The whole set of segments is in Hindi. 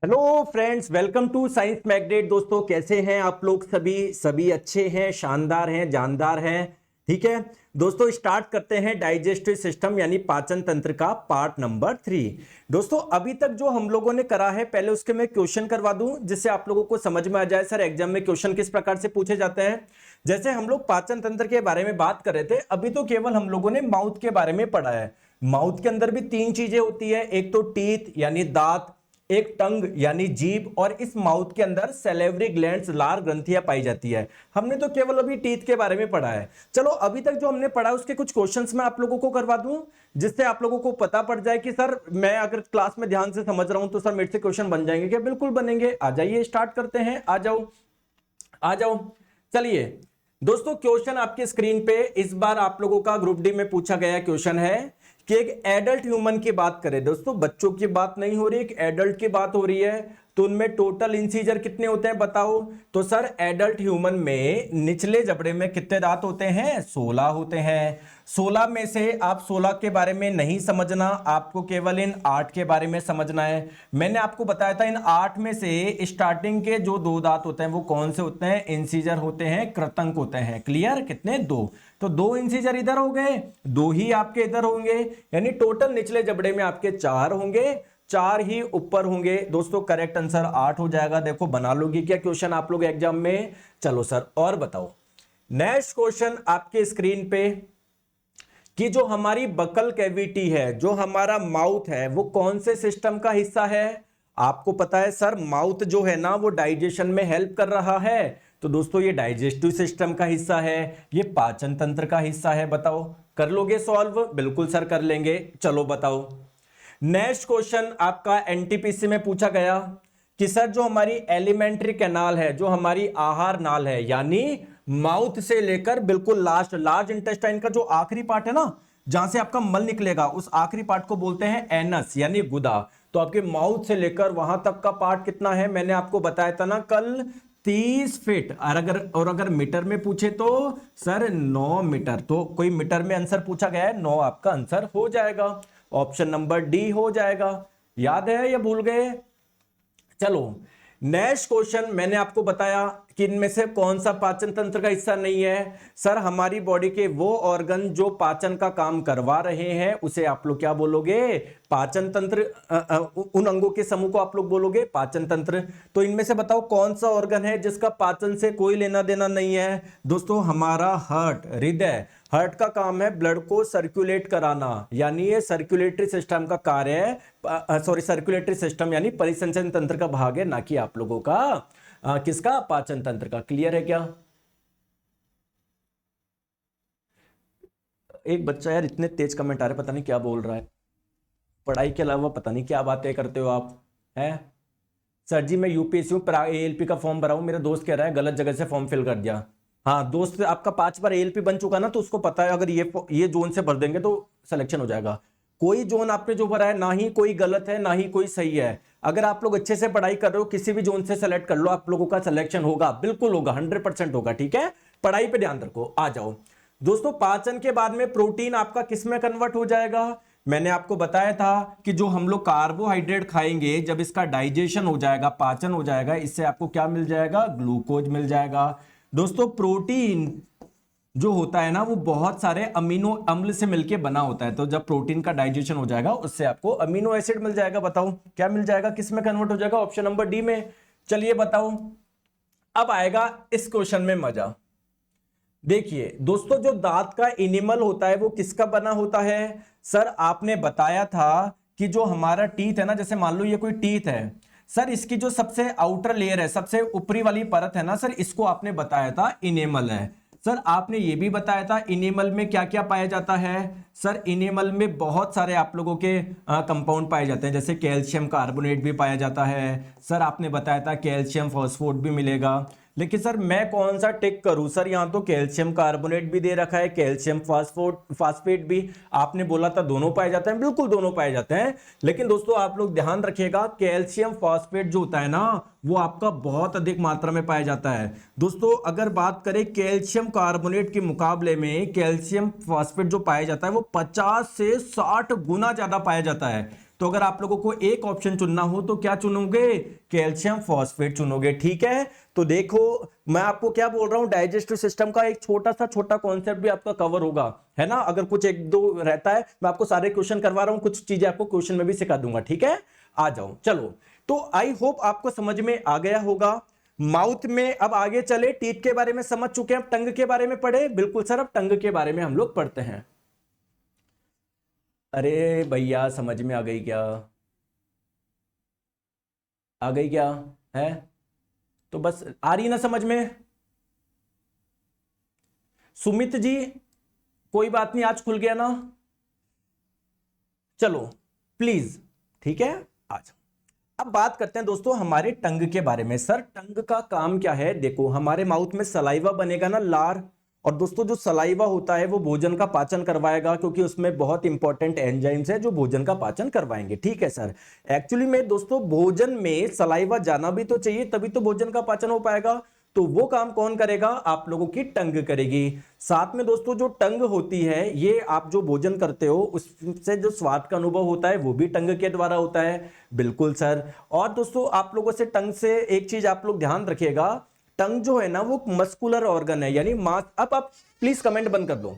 Hello friends, welcome to science magnet. दोस्तों कैसे हैं आप लोग? सभी अच्छे हैं, शानदार हैं, जानदार हैं। ठीक है दोस्तों, स्टार्ट करते हैं डाइजेस्टिव सिस्टम यानी पाचन तंत्र का पार्ट नंबर 3। दोस्तों अभी तक जो हम लोगों ने करा है, पहले उसके मैं क्वेश्चन करवा दूं जिससे आप लोगों को समझ में आ जाए सर एग्जाम में क्वेश्चन किस प्रकार से पूछे जाते हैं। जैसे हम लोग पाचन तंत्र के बारे में बात कर रहे थे, अभी तो केवल हम लोगों ने माउथ के बारे में पढ़ा है। माउथ के अंदर भी तीन चीजें होती है, एक तो टीथ यानी दांत, एक टंग यानी जीभ, और इस माउथ के अंदर सैलिवरी ग्लैंड्स लार ग्रंथियां पाई जाती है। हमने तो केवल अभी टीथ के बारे में पढ़ा है। चलो अभी तक जो हमने पढ़ा उसके कुछ क्वेश्चंस मैं आप लोगों को करवा दूं जिससे आप लोगों को पता पड़ जाए कि सर मैं अगर क्लास में ध्यान से समझ रहा हूं तो सर मेरे से क्वेश्चन बन जाएंगे क्या? बिल्कुल बनेंगे। आ जाइए, स्टार्ट करते हैं। आ जाओ आ जाओ। चलिए दोस्तों, क्वेश्चन आपके स्क्रीन पे इस बार आप लोगों का ग्रुप डी में पूछा गया क्वेश्चन है कि एक एडल्ट ह्यूमन की बात करें। दोस्तों बच्चों की बात नहीं हो रही, एक एडल्ट की बात हो रही है। तो उनमें टोटल इंसीजर कितने होते हैं बताओ? तो सर एडल्ट ह्यूमन में निचले जबड़े में कितने दांत होते हैं? 16 होते हैं। 16 में से आप 16 के बारे में नहीं समझना, आपको केवल इन 8 के बारे में समझना है। मैंने आपको बताया था इन 8 में से स्टार्टिंग के जो 2 दांत होते हैं वो कौन से होते हैं? इंसीजर होते हैं, कृतंक होते हैं। क्लियर? कितने? 2। तो 2 इंसीजर इधर हो गए, 2 ही आपके इधर होंगे, यानी टोटल निचले जबड़े में आपके 4 होंगे, 4 ही ऊपर होंगे। दोस्तों करेक्ट आंसर 8 हो जाएगा। देखो बना लोगे क्या क्वेश्चन आप लोग एग्जाम में? चलो सर और बताओ। नेक्स्ट क्वेश्चन आपके स्क्रीन पे कि जो हमारी बकल कैविटी है, जो हमारा माउथ है, वो कौन से सिस्टम का हिस्सा है? आपको पता है सर माउथ जो है ना वो डाइजेशन में हेल्प कर रहा है। तो दोस्तों ये डाइजेस्टिव सिस्टम का हिस्सा है, ये पाचन तंत्र का हिस्सा है। बताओ कर लोगे सॉल्व? बिल्कुल सर कर लेंगे। चलो बताओ। नेक्स्ट क्वेश्चन आपका एनटीपीसी में पूछा गया कि सर जो हमारी एलिमेंट्री कैनाल है, जो हमारी आहार नाल है, यानी माउथ से लेकर बिल्कुल लास्ट लार्ज इंटेस्टाइन का जो आखिरी पार्ट है ना, जहां से आपका मल निकलेगा, उस आखिरी पार्ट को बोलते हैं एनस यानी गुदा। तो आपके माउथ से लेकर वहां तक का पार्ट कितना है? मैंने आपको बताया था ना कल, 30 फीट। और अगर मीटर में पूछे तो सर 9 मीटर। तो कोई मीटर में आंसर पूछा गया है, 9 आपका आंसर हो जाएगा। ऑप्शन नंबर डी हो जाएगा। याद है या भूल गए? चलो नेक्स्ट क्वेश्चन, मैंने आपको बताया कि इनमें से कौन सा पाचन तंत्र का हिस्सा नहीं है। सर हमारी बॉडी के वो ऑर्गन जो पाचन का काम करवा रहे हैं उसे आप लोग क्या बोलोगे? पाचन तंत्र। उन अंगों के समूह को आप लोग बोलोगे पाचन तंत्र। तो इनमें से बताओ कौन सा ऑर्गन है जिसका पाचन से कोई लेना देना नहीं है? दोस्तों हमारा हार्ट, हृदय। हार्ट का काम है ब्लड को सर्कुलेट कराना, यानी ये सर्कुलेटरी सिस्टम का कार्य है। सॉरी, सर्कुलेटरी सिस्टम यानी परिसंचरण तंत्र का भाग है, ना कि आप लोगों का किसका? पाचन तंत्र का। क्लियर है क्या? एक बच्चा यार इतने तेज कमेंट आ रहे, पता नहीं क्या बोल रहा है। पढ़ाई के अलावा पता नहीं क्या बातें करते हो आप हैं। सर जी मैं यूपीएससी पर एएलपी का फॉर्म भरा हूं, मेरा दोस्त कह रहा है गलत जगह से फॉर्म फिल कर दिया। हाँ दोस्त आपका 5 बार एएलपी बन चुका ना, तो उसको पता है अगर ये जोन से भर देंगे तो सिलेक्शन हो जाएगा। कोई जोन आपने जो भरा है ना ही कोई गलत है ना ही कोई सही है। अगर आप लोग अच्छे से पढ़ाई कर रहे हो, किसी भी जोन से सेलेक्ट कर लो, आप लोगों का सिलेक्शन होगा, बिल्कुल होगा, 100% होगा। ठीक है, पढ़ाई पे ध्यान रखो। आ जाओ दोस्तों, पाचन के बाद में प्रोटीन आपका किस में कन्वर्ट हो जाएगा? मैंने आपको बताया था कि जो हम लोग कार्बोहाइड्रेट खाएंगे, जब इसका डाइजेशन हो जाएगा, पाचन हो जाएगा, इससे आपको क्या मिल जाएगा? ग्लूकोज मिल जाएगा। दोस्तों प्रोटीन जो होता है ना वो बहुत सारे अमीनो अम्ल से मिलके बना होता है। तो जब प्रोटीन का डाइजेशन हो जाएगा उससे आपको अमीनो एसिड मिल जाएगा। बताओ क्या मिल जाएगा? किस में कन्वर्ट हो जाएगा? ऑप्शन नंबर डी में। चलिए बताओ, अब आएगा इस क्वेश्चन में मजा। देखिए दोस्तों, जो दांत का इनिमल होता है वो किसका बना होता है? सर आपने बताया था कि जो हमारा टीथ है ना, जैसे मान लो ये कोई टीथ है सर, इसकी जो सबसे आउटर लेयर है, सबसे ऊपरी वाली परत है ना सर, इसको आपने बताया था इनेमल है। सर आपने ये भी बताया था इनेमल में क्या क्या पाया जाता है। सर इनेमल में बहुत सारे आप लोगों के कंपाउंड पाए जाते हैं, जैसे कैल्शियम कार्बोनेट भी पाया जाता है। सर आपने बताया था कैल्शियम फॉस्फोट भी मिलेगा। लेकिन सर मैं कौन सा टिक करूं? सर यहां तो कैल्शियम कार्बोनेट भी दे रखा है, कैल्शियम फास्फेट भी। आपने बोला था दोनों पाए जाते हैं, बिल्कुल दोनों पाए जाते हैं। लेकिन दोस्तों आप लोग ध्यान रखिएगा, कैल्शियम फास्फेट जो होता है ना वो आपका बहुत अधिक मात्रा में पाया जाता है। दोस्तों अगर बात करें कैल्शियम कार्बोनेट के मुकाबले में, कैल्शियम फास्फेट जो पाया जाता है वो 50 से 60 गुना ज्यादा पाया जाता है। तो तो अगर आप लोगों को एक ऑप्शन चुनना हो तो क्या चुनोगे, कैल्शियम फॉस्फेट चुनोगे। ठीक है, तो देखो मैं आपको क्या बोल रहा हूं, डाइजेस्टिव सिस्टम का एक छोटा कॉन्सेप्ट भी आपका कवर होगा, है ना। अगर कुछ एक दो रहता है, मैं आपको सारे क्वेश्चन करवा रहा हूं, कुछ चीजें आपको क्वेश्चन में भी सिखा दूंगा। ठीक है, आ जाओ। चलो, तो आई होप आपको समझ में आ गया होगा। माउथ में अब आगे चले, टीथ के बारे में समझ चुके हैं, अब टंग के बारे में पढ़े। बिल्कुल सर, अब टंग के बारे में हम लोग पढ़ते हैं। अरे भैया समझ में आ गई क्या, आ गई क्या है, तो बस आ रही ना समझ में। सुमित जी कोई बात नहीं, आज खुल गया ना, चलो प्लीज। ठीक है, आज अब बात करते हैं दोस्तों हमारे टंग के बारे में। सर टंग का काम क्या है, देखो हमारे माउथ में सलाइवा बनेगा ना, लार, और दोस्तों जो सलाइवा होता है वो भोजन का पाचन करवाएगा, क्योंकि उसमें बहुत इंपॉर्टेंट एंजाइम्स है जो भोजन का पाचन करवाएंगे। ठीक है सर, एक्चुअली में दोस्तों भोजन में सलाइवा जाना भी तो चाहिए, तभी तो भोजन का पाचन हो पाएगा। तो वो काम कौन करेगा, आप लोगों की टंग करेगी। साथ में दोस्तों जो टंग होती है, ये आप जो भोजन करते हो उससे जो स्वाद का अनुभव होता है वो भी टंग के द्वारा होता है। बिल्कुल सर। और दोस्तों आप लोगों से टंग से एक चीज आप लोग ध्यान रखिएगा, टंग जो है ना वो मस्कुलर ऑर्गन है, यानी मांस। अब आप प्लीज कमेंट बंद कर दो,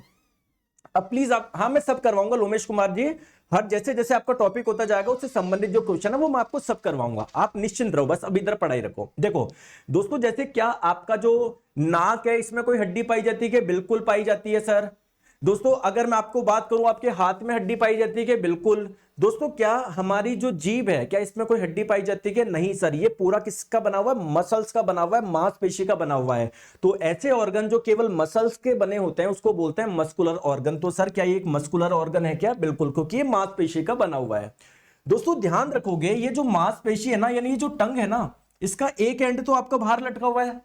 अब प्लीज आप, हाँ मैं सब करवाऊंगा लोमेश कुमार जी, हर जैसे जैसे आपका टॉपिक होता जाएगा उससे संबंधित जो क्वेश्चन है वो मैं आपको सब करवाऊंगा, आप निश्चिंत रहो, बस अब इधर पढ़ाई रखो। देखो दोस्तों, जैसे क्या आपका जो नाक है इसमें कोई हड्डी पाई जाती है, बिल्कुल पाई जाती है सर। दोस्तों अगर मैं आपको बात करूं, आपके हाथ में हड्डी पाई जाती है कि बिल्कुल। दोस्तों क्या हमारी जो जीभ है, क्या इसमें कोई हड्डी पाई जाती है कि नहीं सर, ये पूरा किसका बना हुआ है, मसल्स का बना हुआ है, मांसपेशी का बना हुआ है। तो ऐसे ऑर्गन जो केवल मसल्स के बने होते हैं उसको बोलते हैं मस्कुलर ऑर्गन। तो सर क्या ये एक मस्कुलर ऑर्गन है क्या, बिल्कुल, क्योंकि ये मांसपेशी का बना हुआ है। दोस्तों ध्यान रखोगे, ये जो मांसपेशी है ना, यानी ये जो टंग है ना, इसका एक एंड तो आपका बाहर लटका हुआ है,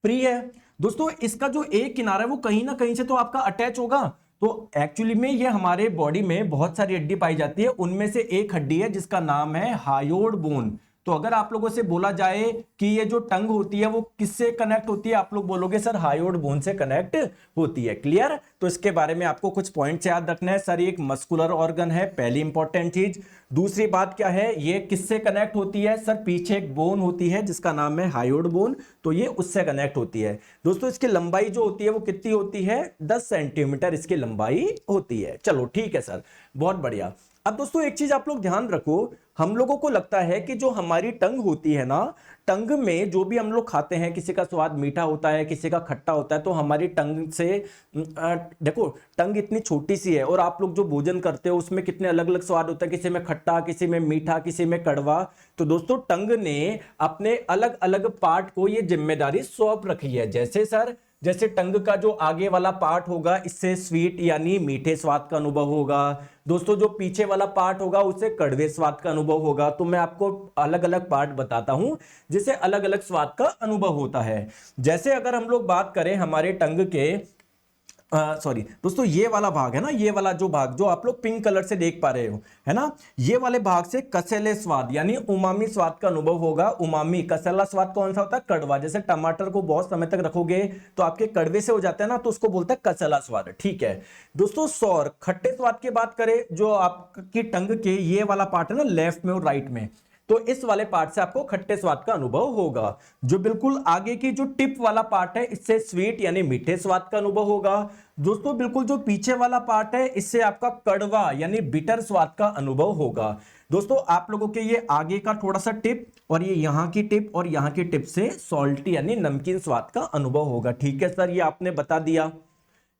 फ्री है। दोस्तों इसका जो एक किनारा है वो कहीं ना कहीं से तो आपका अटैच होगा। तो एक्चुअली में ये हमारे बॉडी में बहुत सारी हड्डी पाई जाती है, उनमें से एक हड्डी है जिसका नाम है हायोड बोन। तो अगर आप लोगों से बोला जाए कि ये जो टंग होती है वो किससे कनेक्ट होती है, आप लोग बोलोगे सर हायोड बोन से कनेक्ट होती है। क्लियर, तो इसके बारे में आपको कुछ पॉइंट्स याद रखना है। सर ये एक मस्कुलर ऑर्गन है, पहली इंपॉर्टेंट चीज। दूसरी बात क्या है, ये किससे कनेक्ट होती है, सर पीछे एक बोन होती है जिसका नाम है हायोड बोन, तो ये उससे कनेक्ट होती है। दोस्तों इसकी लंबाई जो होती है वो कितनी होती है, 10 सेंटीमीटर इसकी लंबाई होती है। चलो ठीक है सर, बहुत बढ़िया। अब दोस्तों एक चीज आप लोग ध्यान रखो, हम लोगों को लगता है कि जो हमारी टंग होती है ना, टंग में जो भी हम लोग खाते हैं, किसी का स्वाद मीठा होता है, किसी का खट्टा होता है, तो हमारी टंग से देखो टंग इतनी छोटी सी है और आप लोग जो भोजन करते हो उसमें कितने अलग अलग स्वाद होता है, किसी में खट्टा, किसी में मीठा, किसी में कड़वा। तो दोस्तों टंग ने अपने अलग अलग पार्ट को ये जिम्मेदारी सौंप रखी है। जैसे सर, जैसे टंग का जो आगे वाला पार्ट होगा इससे स्वीट यानी मीठे स्वाद का अनुभव होगा। दोस्तों जो पीछे वाला पार्ट होगा उससे कड़वे स्वाद का अनुभव होगा। तो मैं आपको अलग अलग पार्ट बताता हूं जिससे अलग अलग स्वाद का अनुभव होता है। जैसे अगर हम लोग बात करें हमारे टंग के सॉरी दोस्तों, ये वाला भाग है ना, ये वाला जो भाग जो आप लोग पिंक कलर से देख पा रहे हो, है ना, ये वाले भाग से कसेले स्वाद यानी उमामी स्वाद का अनुभव होगा। उमामी, कसेला स्वाद कौन सा होता है, कड़वा। जैसे टमाटर को बहुत समय तक रखोगे तो आपके कड़वे से हो जाता है ना, तो उसको बोलते हैं कसेला स्वाद। ठीक है दोस्तों, सौर खट्टे स्वाद की बात करें, जो आपकी टंग के ये वाला पार्ट है ना, लेफ्ट में और राइट में, तो इस वाले पार्ट से आपको खट्टे स्वाद का अनुभव होगा। जो बिल्कुल आगे की जो टिप वाला पार्ट है इससे स्वीट यानी मीठे स्वाद का अनुभव होगा। दोस्तों बिल्कुल जो पीछे वाला पार्ट है इससे आपका कड़वा यानी बिटर स्वाद का अनुभव होगा। दोस्तों आप लोगों के ये आगे का थोड़ा सा टिप और ये यहां की टिप और यहां की टिप से सॉल्टी यानी नमकीन स्वाद का अनुभव होगा। ठीक है सर, ये आपने बता दिया,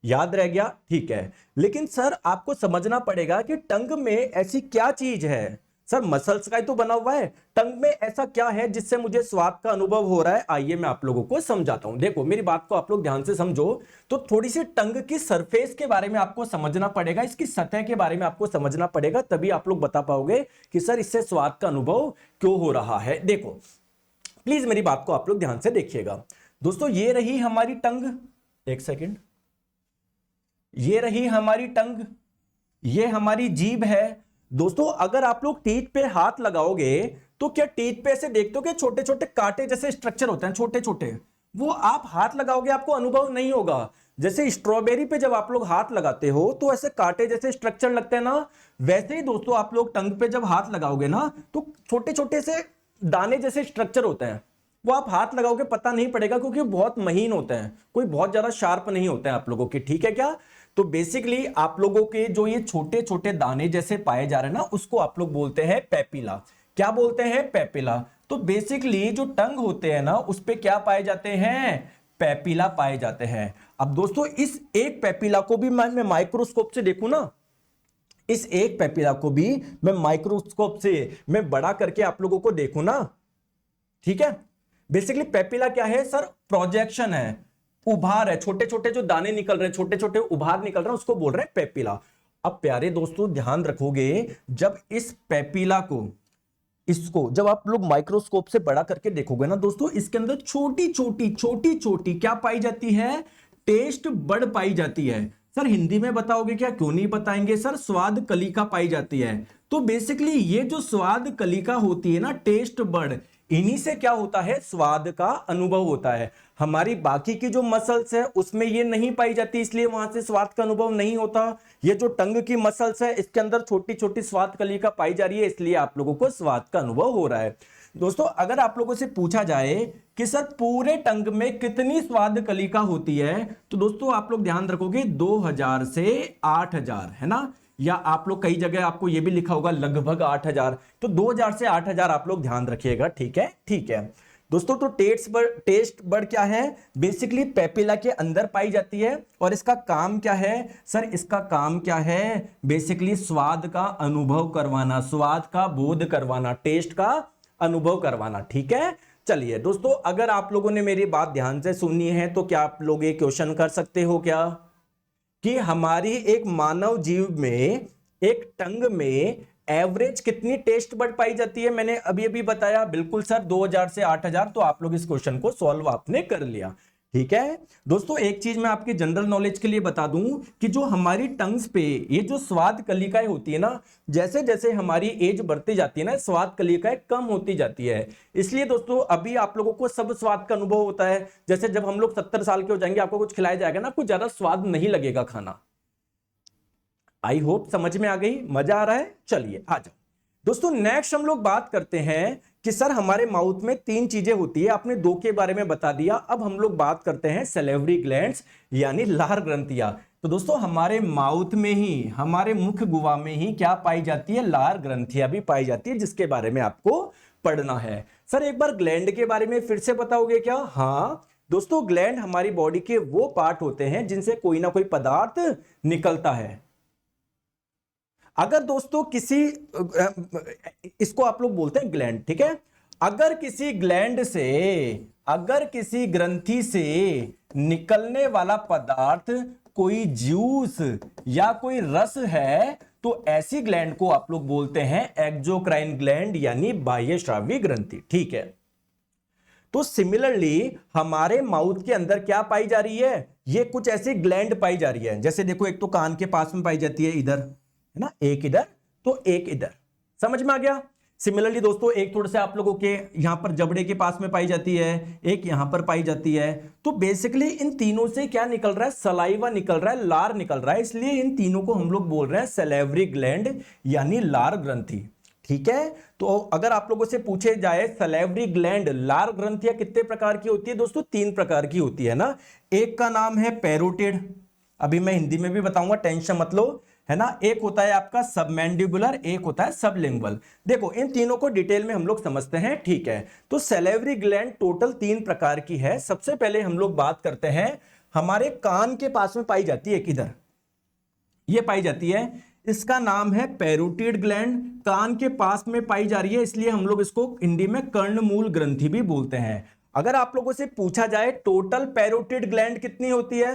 याद रह गया, ठीक है। लेकिन सर आपको समझना पड़ेगा कि टंग में ऐसी क्या चीज है, सर मसल्स का ही तो बना हुआ है, टंग में ऐसा क्या है जिससे मुझे स्वाद का अनुभव हो रहा है। आइए मैं आप लोगों को समझाता हूं। देखो मेरी बात को आप लोग ध्यान से समझो, तो थोड़ी सी टंग की सरफेस के बारे में आपको समझना पड़ेगा, इसकी सतह के बारे में आपको समझना पड़ेगा, तभी आप लोग बता पाओगे कि सर इससे स्वाद का अनुभव क्यों हो रहा है। देखो प्लीज मेरी बात को आप लोग ध्यान से देखिएगा। दोस्तों ये रही हमारी टंग, एक सेकेंड, ये रही हमारी टंग, ये हमारी जीभ है। दोस्तों अगर आप लोग टीथ पे हाथ लगाओगे तो क्या टीथ पे ऐसे देखते हो कि छोटे छोटे कांटे जैसे स्ट्रक्चर होते हैं छोटे छोटे, वो आप हाथ लगाओगे आपको अनुभव नहीं होगा। जैसे स्ट्रॉबेरी पे जब आप लोग हाथ लगाते हो तो ऐसे कांटे जैसे स्ट्रक्चर लगते हैं ना, वैसे ही दोस्तों आप लोग टंग पे जब हाथ लगाओगे ना तो छोटे छोटे से दाने जैसे स्ट्रक्चर होते हैं, वो आप हाथ लगाओगे पता नहीं पड़ेगा क्योंकि बहुत महीन होते हैं, कोई बहुत ज्यादा शार्प नहीं होते हैं आप लोगों के, ठीक है क्या। तो बेसिकली आप लोगों के जो ये छोटे छोटे दाने जैसे पाए जा रहे हैं ना, उसको आप लोग बोलते हैं पेपिला। क्या बोलते हैं? पेपिला। तो बेसिकली जो टंग होते हैं ना उस पे क्या पाए जाते हैं? पेपिला पाए जाते हैं। अब दोस्तों इस एक पेपिला को भी मैं माइक्रोस्कोप से देखूं ना, इस एक पेपिला को भी मैं माइक्रोस्कोप से मैं बड़ा करके आप लोगों को देखूं ना, ठीक है। बेसिकली पेपिला क्या है सर? प्रोजेक्शन है, उभार है, छोटे छोटे जो दाने निकल रहे हैं, छोटे छोटे उभार निकल रहे हैं, उसको बोल रहे हैं पेपिला। अब प्यारे दोस्तों ध्यान रखोगे, जब इस पेपिला को, इसको जब आप लोग माइक्रोस्कोप से बड़ा करके देखोगे ना दोस्तों, इसके अंदर छोटी छोटी क्या पाई जाती है? टेस्ट बड पाई जाती है। सर हिंदी में बताओगे क्या? क्यों नहीं बताएंगे सर, स्वाद कलिका पाई जाती है। तो बेसिकली ये जो स्वाद कलिका होती है ना, टेस्ट बड, इन्हीं से क्या होता है? स्वाद का अनुभव होता है। हमारी बाकी की जो मसल्स है उसमें ये नहीं पाई जाती, इसलिए वहां से स्वाद का अनुभव नहीं होता। ये जो टंग की मसल्स है इसके अंदर छोटी छोटी स्वाद कलिका पाई जा रही है, इसलिए आप लोगों को स्वाद का अनुभव हो रहा है। दोस्तों अगर आप लोगों से पूछा जाए कि सर पूरे टंग में कितनी स्वाद कलिका होती है, तो दोस्तों आप लोग ध्यान रखोगे 2000 से 8000, है ना, या आप लोग कई जगह आपको ये भी लिखा होगा लगभग 8000, तो 2000 से 8000 आप लोग ध्यान रखिएगा, ठीक है, ठीक है दोस्तों। तो टेस्ट बड क्या है? बेसिकली पेपिला के अंदर पाई जाती है, और इसका काम क्या है सर? इसका काम क्या है? बेसिकली स्वाद का अनुभव करवाना, स्वाद का बोध करवाना, टेस्ट का अनुभव करवाना, ठीक है। चलिए दोस्तों, अगर आप लोगों ने मेरी बात ध्यान से सुननी है तो क्या आप लोग ये क्वेश्चन कर सकते हो क्या, कि हमारी एक मानव जीव में, एक टंग में एवरेज कितनी टेस्ट बड पाई जाती है? मैंने अभी अभी बताया, बिल्कुल सर 2000 से 8000। तो आप लोग इस क्वेश्चन को सॉल्व आपने कर लिया, ठीक है दोस्तों। एक चीज मैं आपके जनरल नॉलेज के लिए बता दूं कि जो हमारी टंग्स पे ये जो स्वाद कलिकाएं होती है ना, जैसे जैसे हमारी एज बढ़ती जाती है ना, स्वाद कलिकाएं कम होती जाती है। इसलिए दोस्तों अभी आप लोगों को सब स्वाद का अनुभव होता है, जैसे जब हम लोग 70 साल के हो जाएंगे, आपको कुछ खिलाया जाएगा ना, कुछ ज्यादा स्वाद नहीं लगेगा खाना। आई होप समझ में आ गई, मजा आ रहा है। चलिए आ जाओ दोस्तों, नेक्स्ट हम लोग बात करते हैं कि सर हमारे माउथ में 3 चीजें होती है, आपने 2 के बारे में बता दिया। अब हम लोग बात करते हैं सैलिवरी ग्लैंड्स यानी लार ग्रंथियां। तो दोस्तों हमारे माउथ में ही, हमारे मुख गुहा में ही क्या पाई जाती है? लार ग्रंथियां भी पाई जाती है, जिसके बारे में आपको पढ़ना है। सर एक बार ग्लैंड के बारे में फिर से बताओगे क्या? हाँ दोस्तों, ग्लैंड हमारी बॉडी के वो पार्ट होते हैं जिनसे कोई ना कोई पदार्थ निकलता है। अगर दोस्तों किसी, इसको आप लोग बोलते हैं ग्लैंड, ठीक है। अगर किसी ग्लैंड से, अगर किसी ग्रंथि से निकलने वाला पदार्थ कोई जूस या कोई रस है, तो ऐसी ग्लैंड को आप लोग बोलते हैं एक्सोक्राइन ग्लैंड यानी बाह्यस्रावी ग्रंथि, ठीक है। तो सिमिलरली हमारे माउथ के अंदर क्या पाई जा रही है? ये कुछ ऐसी ग्लैंड पाई जा रही है। जैसे देखो, एक तो कान के पास में पाई जाती है, इधर है ना, एक इधर तो एक इधर, समझ में आ गया। सिमिलरली दोस्तों एक थोड़े से आप लोगों के यहां पर जबड़े के पास में पाई जाती है, एक यहां पर पाई जाती है। तो बेसिकली इन तीनों से क्या निकल रहा है? सलाइवा निकल रहा है, लार निकल रहा है, इसलिए इन तीनों को हम लोग बोल रहे हैं सैलिवरी ग्लैंड यानी लार ग्रंथि, ठीक है। तो अगर आप लोगों से पूछे जाए सैलिवरी ग्लैंड, लार ग्रंथियां कितने प्रकार की होती है दोस्तों? 3 प्रकार की होती है ना। एक का नाम है पैरोटिड, अभी मैं हिंदी में भी बताऊंगा, टेंशन मत लो, है ना। एक होता है आपका सबमैंडिबुलर, एक होता है सबलिंगुअल। देखो इन तीनों को डिटेल में हम लोग समझते हैं, ठीक है। तो सैलिवरी ग्लैंड टोटल 3 प्रकार की है। सबसे पहले हम लोग बात करते हैं, हमारे कान के पास में पाई जाती है, किधर ये पाई जाती है, इसका नाम है पैरोटिड ग्लैंड, कान के पास में पाई जा रही है, इसलिए हम लोग इसको हिंदी में कर्णमूल ग्रंथि भी बोलते हैं। अगर आप लोगों से पूछा जाए टोटल पैरोटिड ग्लैंड कितनी होती है,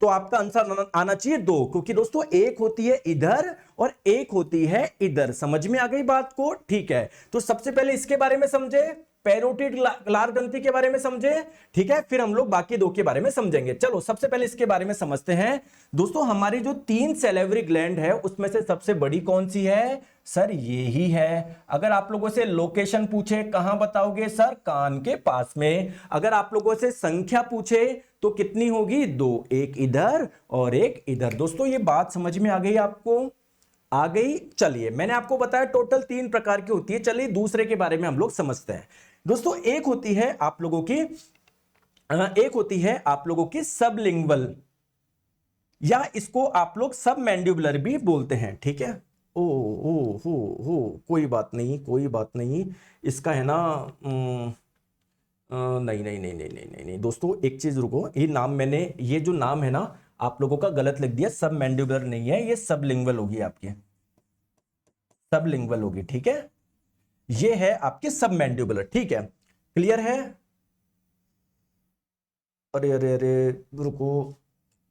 तो आपका आंसर आना चाहिए 2, क्योंकि दोस्तों एक होती है इधर और एक होती है इधर। समझ में आ गई बात को, ठीक है। तो सबसे पहले इसके बारे में समझे, पैरोटिड लार ग्रंथि के बारे में समझे, ठीक है, फिर हम लोग बाकी दो के बारे में समझेंगे। चलो सबसे पहले इसके बारे में समझते हैं। दोस्तों हमारी जो 3 सैलिवरी ग्लैंड है उसमें से सबसे बड़ी कौन सी है? सर ये ही है। अगर आप लोगों से लोकेशन पूछे कहां बताओगे? सर कान के पास में। अगर आप लोगों से संख्या पूछे तो कितनी होगी? 2, एक इधर और एक इधर। दोस्तों ये बात समझ में आ गई आपको? आ गई। चलिए मैंने आपको बताया टोटल 3 प्रकार की होती है। चलिए दूसरे के बारे में हम लोग समझते हैं। दोस्तों एक होती है आप लोगों की सबलिंगुअल, या इसको आप लोग सब मैंडिबुलर भी बोलते हैं, ठीक है। ओ हो कोई बात नहीं, इसका है ना नहीं नहीं नहीं नहीं नहीं नहीं नहीं दोस्तों एक चीज रुको, ये जो नाम है ना आप लोगों का गलत लिख दिया। सब मैंडिबुलर नहीं है, ये सबलिंगुअल होगी, आपकी सबलिंगुअल होगी, ठीक है। ये है आपके सब मैंडिबुलर, ठीक है, क्लियर है। अरे अरे अरे रुको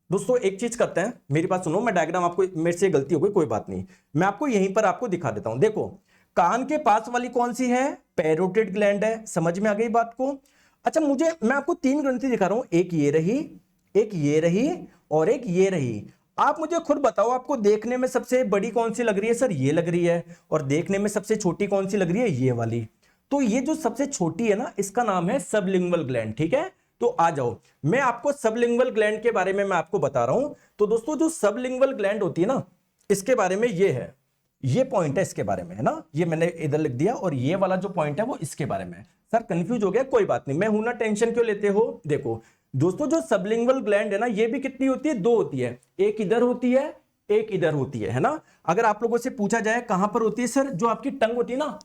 दोस्तों, एक चीज करते हैं, मेरी बात सुनो, मैं डायग्राम आपको, मेरे से गलती हो गई कोई बात नहीं, मैं आपको यहीं पर आपको दिखा देता हूं। देखो कान के पास वाली कौन सी है? पैरोटिड ग्लैंड है। समझ में आ गई बात को? अच्छा मैं आपको 3 ग्रंथि दिखा रहा हूं, एक ये रही, एक ये रही और एक ये रही। आप मुझे खुद बताओ आपको देखने में सबसे बड़ी कौन सी लग रही है? सर ये लग रही है। और देखने में सबसे छोटी कौन सी लग रही है? ये वाली। तो ये जो सबसे छोटी है ना इसका नाम है सबलिंगुअल ग्लैंड, ठीक है। तो आ जाओ, मैं आपको सबलिंगुअल ग्लैंड के बारे में मैं आपको बता रहा हूं। तो दोस्तों जो सबलिंगुअल ग्लैंड होती है ना, इसके बारे में ये है, ये पॉइंट है इसके बारे में, है ना, ये मैंने इधर लिख दिया, और ये वाला जो पॉइंट है वो इसके बारे में। सर कंफ्यूज हो गया? कोई बात नहीं, मैं हूं ना, टेंशन क्यों लेते हो। देखो दोस्तों जो सबलिंगुअल ग्लैंड है ना, ये भी कितनी होती है? 2 होती है, एक इधर होती है, एक इधर होती है ना। अगर आप लोगों से पूछा जाए कहां पर होती है? सर जो आपकी टंग होती है ना,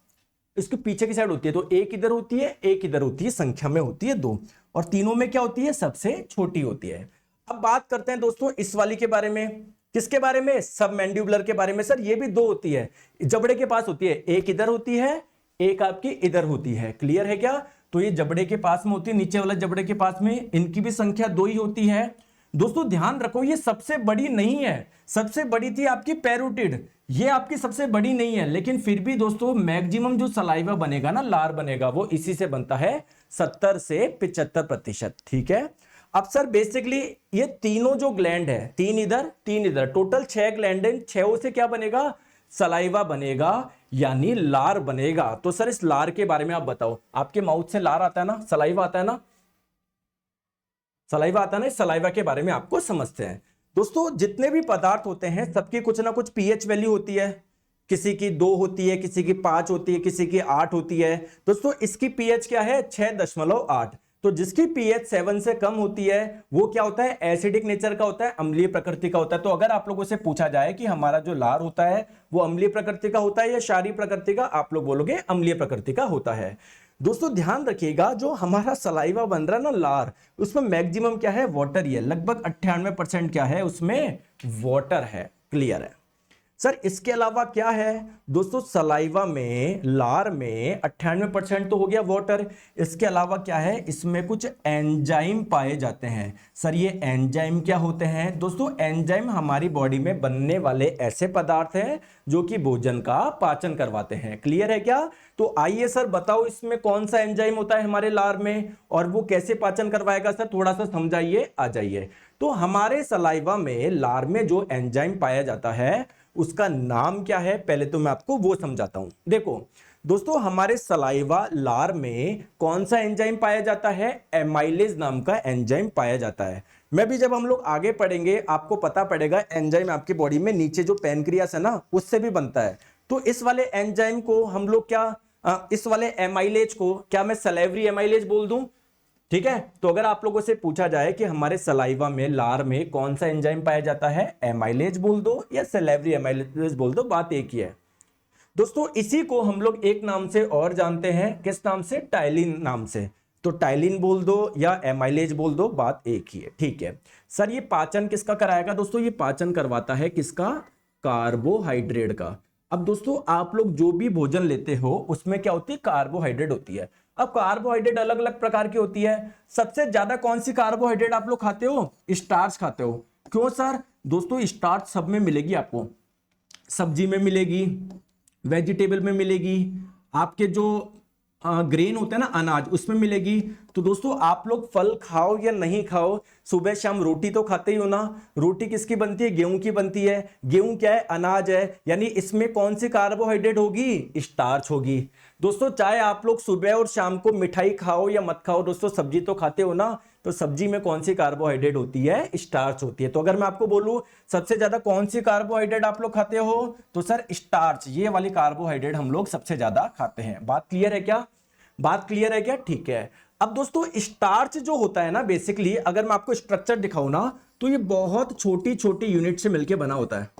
इसके पीछे की साइड होती है, तो एक इधर होती है, एक इधर होती है, संख्या में होती है 2, और तीनों में क्या होती है? सबसे छोटी होती है। अब बात करते हैं दोस्तों इस वाली के बारे में। किसके बारे में? सब मैंडिबुलर के बारे में। सर ये भी 2 होती है, जबड़े के पास होती है, एक इधर होती है, एक आपकी इधर होती है, क्लियर है क्या? तो ये जबड़े के पास में होती है, नीचे वाला जबड़े के पास में, इनकी भी संख्या 2 ही होती है। दोस्तों ध्यान रखो ये सबसे बड़ी नहीं है, सबसे बड़ी थी आपकी पैरोटिड, ये आपकी सबसे बड़ी नहीं है, लेकिन फिर भी दोस्तों मैक्सिमम जो सलाइवा बनेगा ना, लार बनेगा, वो इसी से बनता है 70 से 75%, ठीक है। अब सर बेसिकली ये तीनों जो ग्लैंड है, 3 इधर 3 इधर, टोटल 6 ग्लैंड है, 6 से क्या बनेगा? सलाइवा बनेगा, यानी लार बनेगा। तो सर इस लार के बारे में आप बताओ, आपके माउथ से लार आता है ना, सलाइवा आता है ना, सलाइवा आता है ना, इस सलाइवा के बारे में आपको समझते हैं। दोस्तों जितने भी पदार्थ होते हैं सबकी कुछ ना कुछ पीएच वैल्यू होती है, किसी की 2 होती है, किसी की 5 होती है, किसी की 8 होती है। दोस्तों इसकी पीएच क्या है? 6.8। तो जिसकी पीएच 7 से कम होती है वो क्या होता है? एसिडिक नेचर का होता है, अम्लीय प्रकृति का होता है। तो अगर आप लोगों से पूछा जाए कि हमारा जो लार होता है वो अम्लीय प्रकृति का होता है या क्षारीय प्रकृति का, आप लोग बोलोगे अम्लीय प्रकृति का होता है। दोस्तों ध्यान रखिएगा जो हमारा सलाइवा बन रहा है ना, लार, उसमें मैक्सिमम क्या है? वाटर ही है, लगभग 98% क्या है उसमें? वाटर है, क्लियर है। सर इसके अलावा क्या है? दोस्तों सलाइवा में, लार में 98% तो हो गया वाटर, इसके अलावा क्या है? इसमें कुछ एंजाइम पाए जाते हैं। सर ये एंजाइम क्या होते हैं? दोस्तों एंजाइम हमारी बॉडी में बनने वाले ऐसे पदार्थ हैं जो कि भोजन का पाचन करवाते हैं, क्लियर है क्या? तो आइए सर बताओ इसमें कौन सा एंजाइम होता है हमारे लार में, और वो कैसे पाचन करवाएगा? सर थोड़ा सा समझाइए, आ जाइए। तो हमारे सलाइवा में, लार में जो एंजाइम पाया जाता है उसका नाम क्या है? पहले तो मैं आपको वो समझाता हूं। देखो दोस्तों हमारे सलाइवा, लार में कौन सा एंजाइम पाया जाता है? एमाइलेज नाम का एंजाइम पाया जाता है। मैं भी जब हम लोग आगे पढ़ेंगे आपको पता पड़ेगा, एंजाइम आपकी बॉडी में नीचे जो पैनक्रियास है ना उससे भी बनता है। तो इस वाले एंजाइम को हम लोग क्या, इस वाले एमाइलेज को क्या मैं सलाइवरी एमाइलेज बोल दूं? ठीक है। तो अगर आप लोगों से पूछा जाए कि हमारे सलाइवा में, लार में कौन सा एंजाइम पाया जाता है, एमाइलेज बोल दो या सलाइवरी एमाइलेज बोल दो, बात एक ही है। दोस्तों इसी को हम लोग एक नाम से और जानते हैं, किस नाम से? टाइलिन नाम से। तो टाइलिन बोल दो या एमाइलेज बोल दो, बात एक ही है, ठीक है। सर ये पाचन किसका कराएगा? दोस्तों ये पाचन करवाता है किसका? कार्बोहाइड्रेट का। अब दोस्तों आप लोग जो भी भोजन लेते हो उसमें क्या होती है? कार्बोहाइड्रेट होती है। अब कार्बोहाइड्रेट अलग अलग प्रकार की होती है। सबसे ज्यादा कौन सी कार्बोहाइड्रेट आप लोग खाते हो? स्टार्च खाते हो। क्यों सर? दोस्तों स्टार्च सब में मिलेगी आपको, सब्जी में मिलेगी, वेजिटेबल में मिलेगी, आपके जो ग्रेन होता है ना, अनाज, उसमें मिलेगी। तो दोस्तों आप लोग फल खाओ या नहीं खाओ, सुबह शाम रोटी तो खाते ही हो ना। रोटी किसकी बनती है? गेहूं की बनती है। गेहूं क्या है? अनाज है, यानी इसमें कौन सी कार्बोहाइड्रेट होगी? स्टार्च होगी। दोस्तों चाहे आप लोग सुबह और शाम को मिठाई खाओ या मत खाओ, दोस्तों सब्जी तो खाते हो ना, तो सब्जी में कौन सी कार्बोहाइड्रेट होती है? स्टार्च होती है। तो अगर मैं आपको बोलूं सबसे ज्यादा कौन सी कार्बोहाइड्रेट आप लोग खाते हो, तो सर स्टार्च, ये वाली कार्बोहाइड्रेट हम लोग सबसे ज्यादा खाते हैं। बात क्लियर है क्या? बात क्लियर है क्या? ठीक है। अब दोस्तों स्टार्च जो होता है ना, बेसिकली अगर मैं आपको स्ट्रक्चर दिखाऊं ना, तो ये बहुत छोटी छोटी यूनिट से मिलकर बना होता है,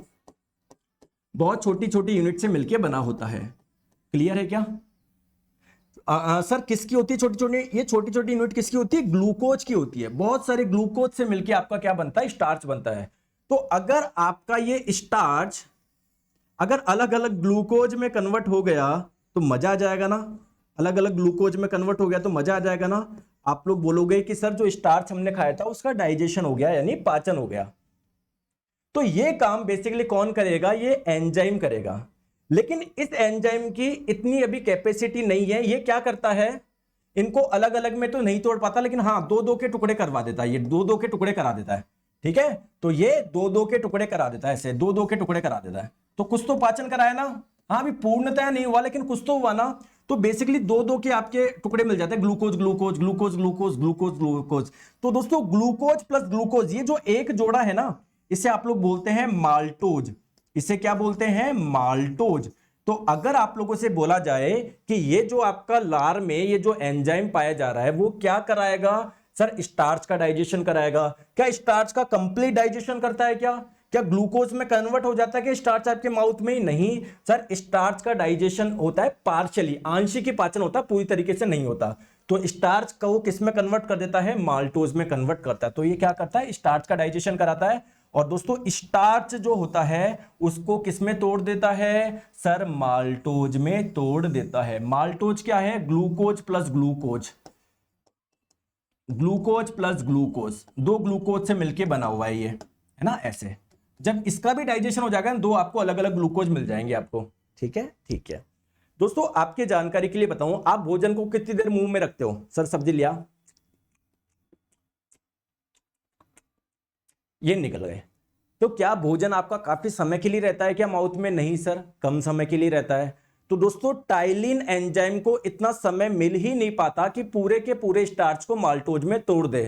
बहुत छोटी छोटी यूनिट से मिलकर बना होता है। क्लियर है क्या? सर किसकी होती है छोटी छोटी? ये छोटी छोटी यूनिट किसकी होती है? ग्लूकोज की होती है। बहुत सारे ग्लूकोज से मिलकर आपका क्या बनता है? स्टार्च बनता है। तो अगर आपका ये स्टार्च अगर अलग अलग ग्लूकोज में कन्वर्ट हो गया तो मजा आ जाएगा ना। अलग अलग ग्लूकोज में कन्वर्ट हो गया तो मजा आ जाएगा ना। आप लोग बोलोगे कि सर जो स्टार्च हमने खाया था उसका डाइजेशन हो गया, यानी पाचन हो गया। तो ये काम बेसिकली कौन करेगा? ये एंजाइम करेगा। लेकिन इस एंजाइम की इतनी अभी कैपेसिटी नहीं है। ये क्या करता है? इनको अलग अलग में तो नहीं तोड़ पाता, लेकिन हाँ दो दो के टुकड़े करवा देता है। ये दो दो के टुकड़े करा देता है, ठीक है। तो ये दो दो के टुकड़े करा देता है, ऐसे दो दो के टुकड़े करा देता है। तो कुछ तो पाचन कराया ना। हाँ अभी पूर्णतः नहीं हुआ, लेकिन कुछ तो हुआ ना। तो बेसिकली दो दो के आपके टुकड़े मिल जाते हैं, glucose glucose glucose glucose glucose glucose. तो दोस्तों ग्लूकोज प्लस ग्लूकोज, ये जो एक जोड़ा है ना, इसे आप लोग बोलते हैं माल्टोज। इसे क्या बोलते हैं? माल्टोज। तो अगर आप लोगों से बोला जाए कि ये जो आपका लार में ये जो एंजाइम पाया जा रहा है वो क्या कराएगा? सर स्टार्च का डाइजेशन कराएगा। क्या स्टार्च का कंप्लीट डाइजेशन करता है? क्या ग्लूकोज में कन्वर्ट हो जाता है कि स्टार्च आपके माउथ में ही? नहीं सर, स्टार्च का डाइजेशन होता है पार्शियली, आंशिक ही पाचन होता है, पूरी तरीके से नहीं होता। तो स्टार्च को वो किस में कन्वर्ट कर देता है? माल्टोज में कन्वर्ट करता है। तो ये क्या करता है? स्टार्च का डाइजेशन कराता है। और दोस्तों स्टार्च जो होता है उसको किस में तोड़ देता है? सर माल्टोज में तोड़ देता है। माल्टोज क्या है? Glucose plus glucose, glucose plus glucose, दो ग्लूकोज से मिलके बना हुआ है ये, है ना। ऐसे जब इसका भी डाइजेशन हो जाएगा, दो आपको अलग अलग ग्लूकोज मिल जाएंगे आपको, ठीक है। ठीक है दोस्तों, आपके जानकारी के लिए बताऊं, आप भोजन को कितनी देर मुंह में रखते हो? सर सब्जी लिया, ये निकल गए। तो क्या भोजन आपका काफी समय के लिए रहता है क्या माउथ में? नहीं सर, कम समय के लिए रहता है। तो दोस्तों टाइलिन एंजाइम को इतना समय मिल ही नहीं पाता कि पूरे के पूरे स्टार्च को माल्टोज में तोड़ दे।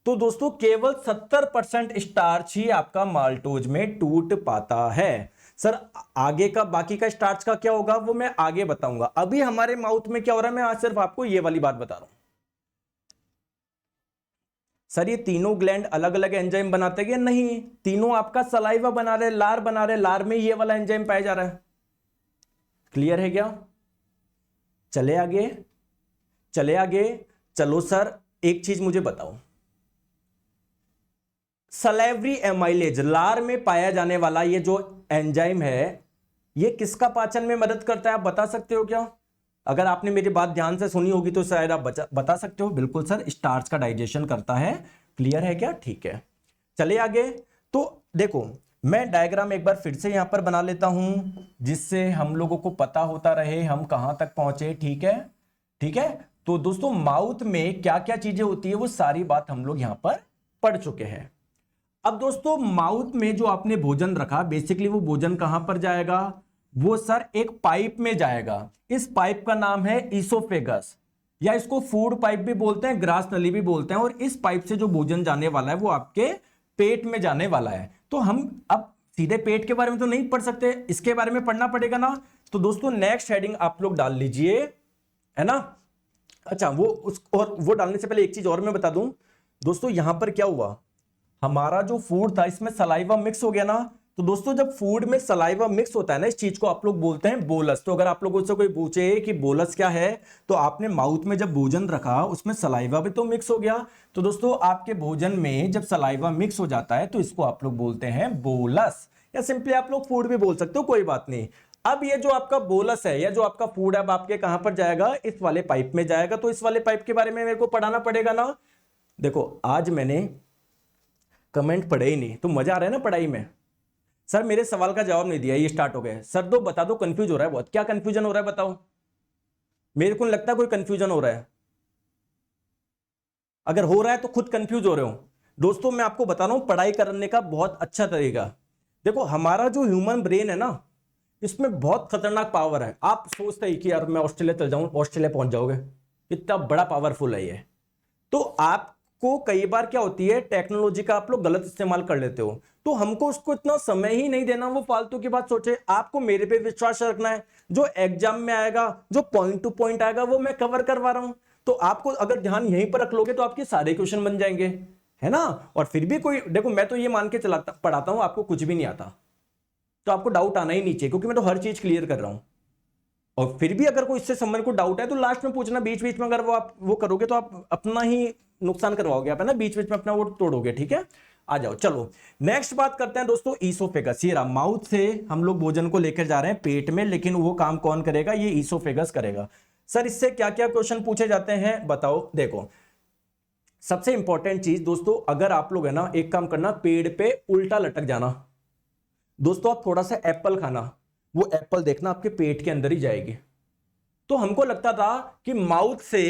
तो दोस्तों केवल 70% स्टार्च ही आपका माल्टोज में टूट पाता है। सर आगे का बाकी का स्टार्च का क्या होगा वो मैं आगे बताऊंगा। अभी हमारे माउथ में क्या हो रहा है, मैं आज सिर्फ आपको ये वाली बात बता रहा हूं। सर ये तीनों ग्लैंड अलग अलग एंजाइम बनाते हैं? नहीं, तीनों आपका सलाइवा बना रहे, लार बना रहे, लार में ये वाला एंजाइम पाया जा रहा है। क्लियर है क्या? चले आगे, चले आगे। चलो सर एक चीज मुझे बताओ, सलेवरी एमाइलेज, लार में पाया जाने वाला ये जो एंजाइम है, ये किसका पाचन में मदद करता है? आप बता सकते हो क्या? अगर आपने मेरी बात ध्यान से सुनी होगी तो शायद आप बता सकते हो। बिल्कुल सर, स्टार्च का डाइजेशन करता है। क्लियर है क्या? ठीक है, चले आगे। तो देखो मैं डायग्राम एक बार फिर से यहां पर बना लेता हूं, जिससे हम लोगों को पता होता रहे हम कहां तक पहुंचे। ठीक है, ठीक है। तो दोस्तों माउथ में क्या क्या चीजें होती है वो सारी बात हम लोग यहां पर पढ़ चुके हैं। अब दोस्तों माउथ में जो आपने भोजन रखा, बेसिकली वो भोजन कहां पर जाएगा? वो सर एक पाइप में जाएगा। इस पाइप का नाम है ईसोफेगस, या इसको फूड पाइप भी बोलते हैं, ग्रास नली भी बोलते हैं। और इस पाइप से जो भोजन जाने वाला है वो आपके पेट में जाने वाला है। तो हम अब सीधे पेट के बारे में तो नहीं पढ़ सकते, इसके बारे में पढ़ना पड़ेगा ना। तो दोस्तों नेक्स्ट हेडिंग आप लोग डाल लीजिए, है ना। अच्छा वो डालने से पहले एक चीज और मैं बता दूं दोस्तों, यहां पर क्या हुआ, हमारा जो फूड था इसमें सलाइवा मिक्स हो गया ना। तो दोस्तों जब फूड में सलाइवा मिक्स होता है ना, इस चीज को आप लोग बोलते हैं बोलस। तो अगर आप लोगों से कोई पूछे कि बोलस क्या है, तो आपने माउथ में जब भोजन रखा उसमें सलाइवा भी तो मिक्स हो गया। तो दोस्तों आपके भोजन में जब सलाइवा मिक्स हो जाता है तो इसको आप लोग बोलते हैं बोलस, या सिंपली आप लोग फूड भी बोल सकते हो, कोई बात नहीं। अब ये जो आपका बोलस है या जो आपका फूड अब आपके कहां पर जाएगा? इस वाले पाइप में जाएगा। तो इस वाले पाइप के बारे में मेरे को पढ़ाना पड़ेगा ना। देखो आज मैंने कमेंट पढ़े ही नहीं, तो मजा आ रहा है ना पढ़ाई में। सर मेरे सवाल का जवाब नहीं दिया, ये स्टार्ट हो गए। सर दो बता दो, कंफ्यूज हो रहा है बहुत। क्या कंफ्यूजन हो रहा है बताओ? मेरे को नहीं लगता कोई कंफ्यूजन हो रहा है। अगर हो रहा है तो खुद कंफ्यूज हो रहे हो। दोस्तों मैं आपको बता रहा हूं पढ़ाई करने का बहुत अच्छा तरीका। देखो हमारा जो ह्यूमन ब्रेन है ना, इसमें बहुत खतरनाक पावर है। आप सोचते हैं कि यार मैं ऑस्ट्रेलिया चल जाऊं, ऑस्ट्रेलिया पहुंच जाओगे, कितना बड़ा पावरफुल है ये। तो आपको कई बार क्या होती है, टेक्नोलॉजी का आप लोग गलत इस्तेमाल कर लेते हो, तो हमको उसको इतना समय ही नहीं देना वो फालतू की बात सोचे। आपको मेरे पे विश्वास रखना है, जो एग्जाम में आएगा, जो पॉइंट टू पॉइंट आएगा वो मैं कवर करवा रहा हूं। तो आपको अगर ध्यान यहीं पर रख लोगे तो आपके सारे क्वेश्चन बन जाएंगे, है ना। और फिर भी कोई, देखो मैं तो ये मान के चलाता पढ़ाता हूं आपको कुछ भी नहीं आता तो आपको डाउट आना ही नहीं चाहिए, क्योंकि मैं तो हर चीज क्लियर कर रहा हूं। और फिर भी अगर कोई इससे संबंध को डाउट है तो लास्ट में पूछना, बीच बीच में अगर वो आप वो करोगे तो आप अपना ही नुकसान करवाओगे, आप है ना, बीच बीच में अपना वो तोड़ोगे। ठीक है, आ जाओ। चलो नेक्स्ट बात करते हैं दोस्तों, ईसोफेगस। ये रहा, माउथ से हम लोग भोजन को लेकर जा रहे हैं पेट में, लेकिन वो काम कौन करेगा, ये ईसोफेगस करेगा। सर इससे क्या क्या क्वेश्चन पूछे जाते हैं बताओ। देखो सबसे इंपॉर्टेंट चीज दोस्तों, अगर आप लोग है ना, एक काम करना, पेड़ पे उल्टा लटक जाना। दोस्तों आप थोड़ा सा एप्पल खाना, वो एप्पल देखना आपके पेट के अंदर ही जाएगी। तो हमको लगता था कि माउथ से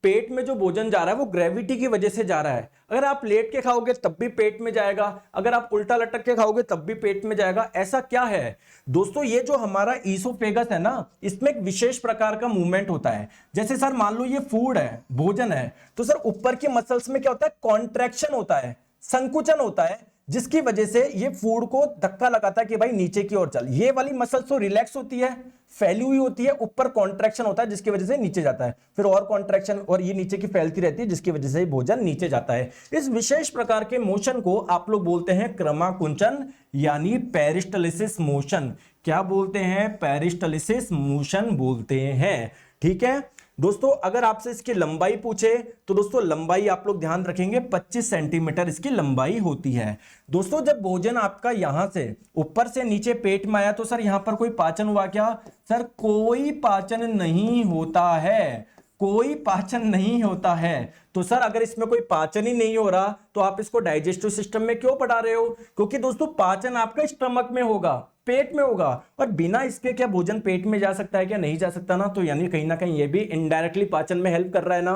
पेट में जो भोजन जा रहा है वो ग्रेविटी की वजह से जा रहा है। अगर आप लेट के खाओगे तब भी पेट में जाएगा, अगर आप उल्टा लटक के खाओगे तब भी पेट में जाएगा। ऐसा क्या है दोस्तों, ये जो हमारा ईसोफेगस है ना, इसमें एक विशेष प्रकार का मूवमेंट होता है। जैसे सर मान लो ये फूड है, भोजन है, तो सर ऊपर के मसल्स में क्या होता है, कॉन्ट्रैक्शन होता है, संकुचन होता है, जिसकी वजह से ये फूड को धक्का लगाता है कि भाई नीचे की ओर चल। ये वाली मसल्स तो रिलैक्स होती है, फैली हुई होती है, ऊपर कॉन्ट्रैक्शन होता है जिसकी वजह से नीचे जाता है, फिर और कॉन्ट्रैक्शन, और ये नीचे की फैलती रहती है जिसकी वजह से भोजन नीचे जाता है। इस विशेष प्रकार के मोशन को आप लोग बोलते हैं क्रमाकुंचन यानी पेरिस्टलिसिस मोशन। क्या बोलते हैं, पेरिस्टलिसिस मोशन बोलते हैं। ठीक है दोस्तों, अगर आपसे इसकी लंबाई पूछे तो दोस्तों लंबाई आप लोग ध्यान रखेंगे 25 सेंटीमीटर इसकी लंबाई होती है। दोस्तों जब भोजन आपका यहां से ऊपर से नीचे पेट में आया तो सर यहां पर कोई पाचन हुआ क्या, सर कोई पाचन नहीं होता है, कोई पाचन नहीं होता है। तो सर अगर इसमें कोई पाचन ही नहीं हो रहा तो आप इसको डाइजेस्टिव सिस्टम में क्यों पढ़ा रहे हो, क्योंकि दोस्तों पाचन आपका स्टमक में होगा, पेट में होगा, और बिना इसके क्या भोजन पेट में जा सकता है, क्या नहीं जा सकता ना। तो यानी कहीं ना कहीं ये भी इनडायरेक्टली पाचन में हेल्प कर रहा है ना,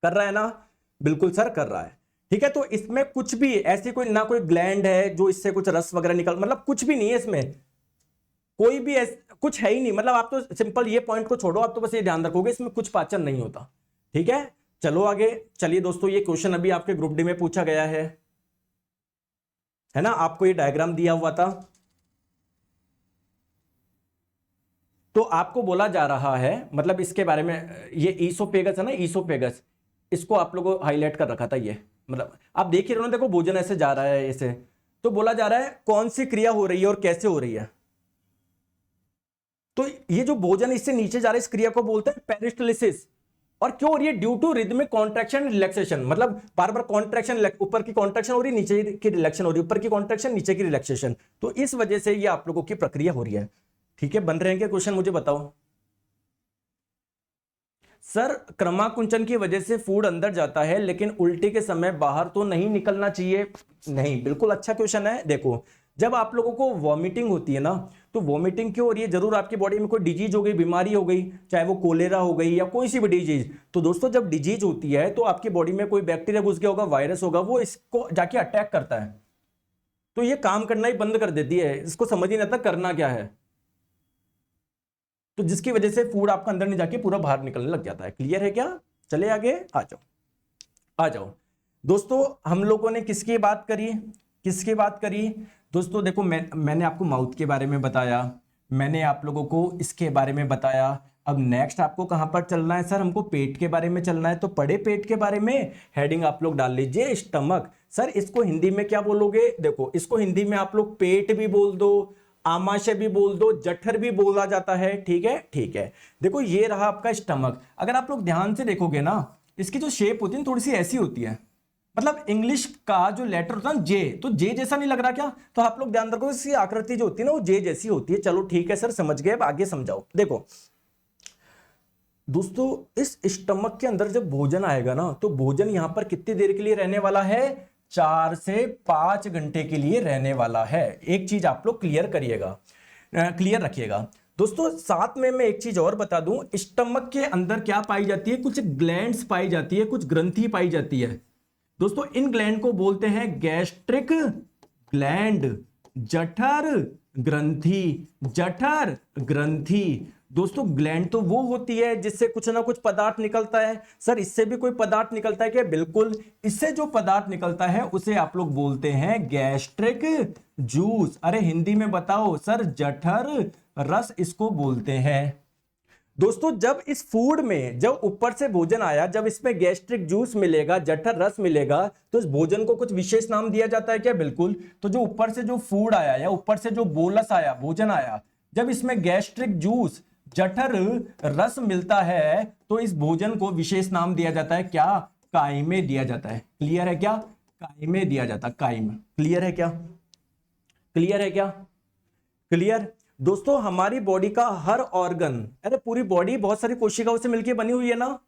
कर रहा है ना, बिल्कुल सर कर रहा है। ठीक है, तो इसमें कुछ भी ऐसी कोई ना कोई ग्लैंड है जो इससे कुछ रस वगैरह निकल, मतलब कुछ भी नहीं है इसमें, कोई भी कुछ है ही नहीं। मतलब आप तो सिंपल ये पॉइंट को छोड़ो, आप तो बस ये ध्यान रखोगे इसमें कुछ पाचन नहीं होता। ठीक है, चलो आगे चलिए दोस्तों, ये क्वेश्चन अभी आपके ग्रुप डी में पूछा गया है ना, आपको ये डायग्राम दिया हुआ था। तो आपको बोला जा रहा है, मतलब इसके बारे में, ये ईसोफेगस है ना, ईसोफेगस, इसको आप लोगों को हाईलाइट कर रखा था ये, मतलब आप देख ही रहे हो ना, देखो भोजन ऐसे जा रहा है ऐसे, तो बोला जा रहा है कौन सी क्रिया हो रही है और कैसे हो रही है। तो ये जो भोजन इससे नीचे जा रहा है इस क्रिया को बोलते हैं पेरिस्टलिसिस। और क्यों हो रही है, due to rhythmic contraction relaxation, मतलब बार बार कॉन्ट्रैक्शन, ऊपर की कॉन्ट्रैक्शन हो रही है, नीचे की रिलैक्शन हो रही है, ऊपर की कॉन्ट्रैक्शन, नीचे की रिलैक्सेशन, तो इस वजह से ये आप लोगों की प्रक्रिया हो रही है। ठीक है, बन रहे हैं क्या क्वेश्चन, मुझे बताओ। सर क्रमाकुंचन की वजह से फूड अंदर जाता है लेकिन उल्टी के समय बाहर तो नहीं निकलना चाहिए। नहीं, बिल्कुल अच्छा क्वेश्चन है। देखो जब आप लोगों को वॉमिटिंग होती है ना, तो वॉमिटिंग क्यों हो रही है, जरूर आपकी बॉडी में कोई डिजीज हो गई, बीमारी हो गई, चाहे वो कोलेरा हो गई या कोई सी भी डिजीज। तो दोस्तों जब डिजीज होती है तो आपकी बॉडी में कोई बैक्टीरिया घुस गया होगा, वायरस होगा, वो इसको जाके अटैक करता है, तो ये काम करना ही बंद कर देती है, इसको समझ ही नहीं आता करना क्या है, तो जिसकी वजह से फूड आपका अंदर नहीं जाके पूरा बाहर निकलने लग जाता है। क्लियर है क्या, चले आगे, आ जाओ आ जाओ। दोस्तों हम लोगों ने किसकी बात करी, किसकी बात करी दोस्तों, देखो मैंने आपको माउथ के बारे में बताया, मैंने आप लोगों को इसके बारे में बताया। अब नेक्स्ट आपको कहां पर चलना है, सर हमको पेट के बारे में चलना है, तो पढ़े पेट के बारे में, हेडिंग आप लोग डाल लीजिए स्टमक। सर इसको हिंदी में क्या बोलोगे, देखो इसको हिंदी में आप लोग पेट भी बोल दो, आमाशय भी बोल दो, जठर भी बोला जाता है। ठीक है, ठीक है, देखो ये रहा आपका स्टमक। अगर आप लोग ध्यान से देखोगे ना, इसकी जो शेप होती है थोड़ी सी ऐसी होती है, मतलब इंग्लिश का जो लेटर होता है ना जे, तो जे जैसा नहीं लग रहा क्या, तो आप लोग ध्यान रखो इसकी आकृति जो होती है ना वो जे जैसी होती है। चलो ठीक है सर समझ गए, अब आगे समझाओ। देखो दोस्तों इस स्टमक के अंदर जब भोजन आएगा ना, तो भोजन यहां पर कितनी देर के लिए रहने वाला है, 4 से 5 घंटे के लिए रहने वाला है। एक चीज आप लोग क्लियर करिएगा, क्लियर रखिएगा दोस्तों साथ में मैं एक चीज और बता दूं, स्टमक के अंदर क्या पाई जाती है, कुछ ग्लैंड्स पाई जाती है, कुछ ग्रंथि पाई जाती है। दोस्तों इन ग्लैंड को बोलते हैं गैस्ट्रिक ग्लैंड, जठर ग्रंथि, जठर ग्रंथि। दोस्तों ग्लैंड तो वो होती है जिससे कुछ ना कुछ पदार्थ निकलता है। सर इससे भी कोई पदार्थ निकलता है क्या? बिल्कुल, इससे जो पदार्थ निकलता है उसे आप लोग बोलते हैं गैस्ट्रिक जूस। अरे हिंदी में बताओ सर, जठर रस इसको बोलते हैं। दोस्तों जब इस फूड में, जब ऊपर से भोजन आया, जब इसमें गैस्ट्रिक जूस मिलेगा, जठर रस मिलेगा, तो इस भोजन को कुछ विशेष नाम दिया जाता है क्या? बिल्कुल। तो जो ऊपर से जो फूड आया या ऊपर से जो बोलस आया, भोजन आया, जब इसमें गैस्ट्रिक जूस, जठर रस मिलता है तो इस भोजन को विशेष नाम दिया जाता है क्या? काइमे दिया जाता है। क्लियर है क्या? काइमे दिया जाता है, काइम। क्लियर है क्या? क्लियर है क्या? क्लियर। दोस्तों हमारी बॉडी का हर ऑर्गन, अरे पूरी बॉडी बहुत सारी कोशिकाओं से मिलकर बनी हुई है ना,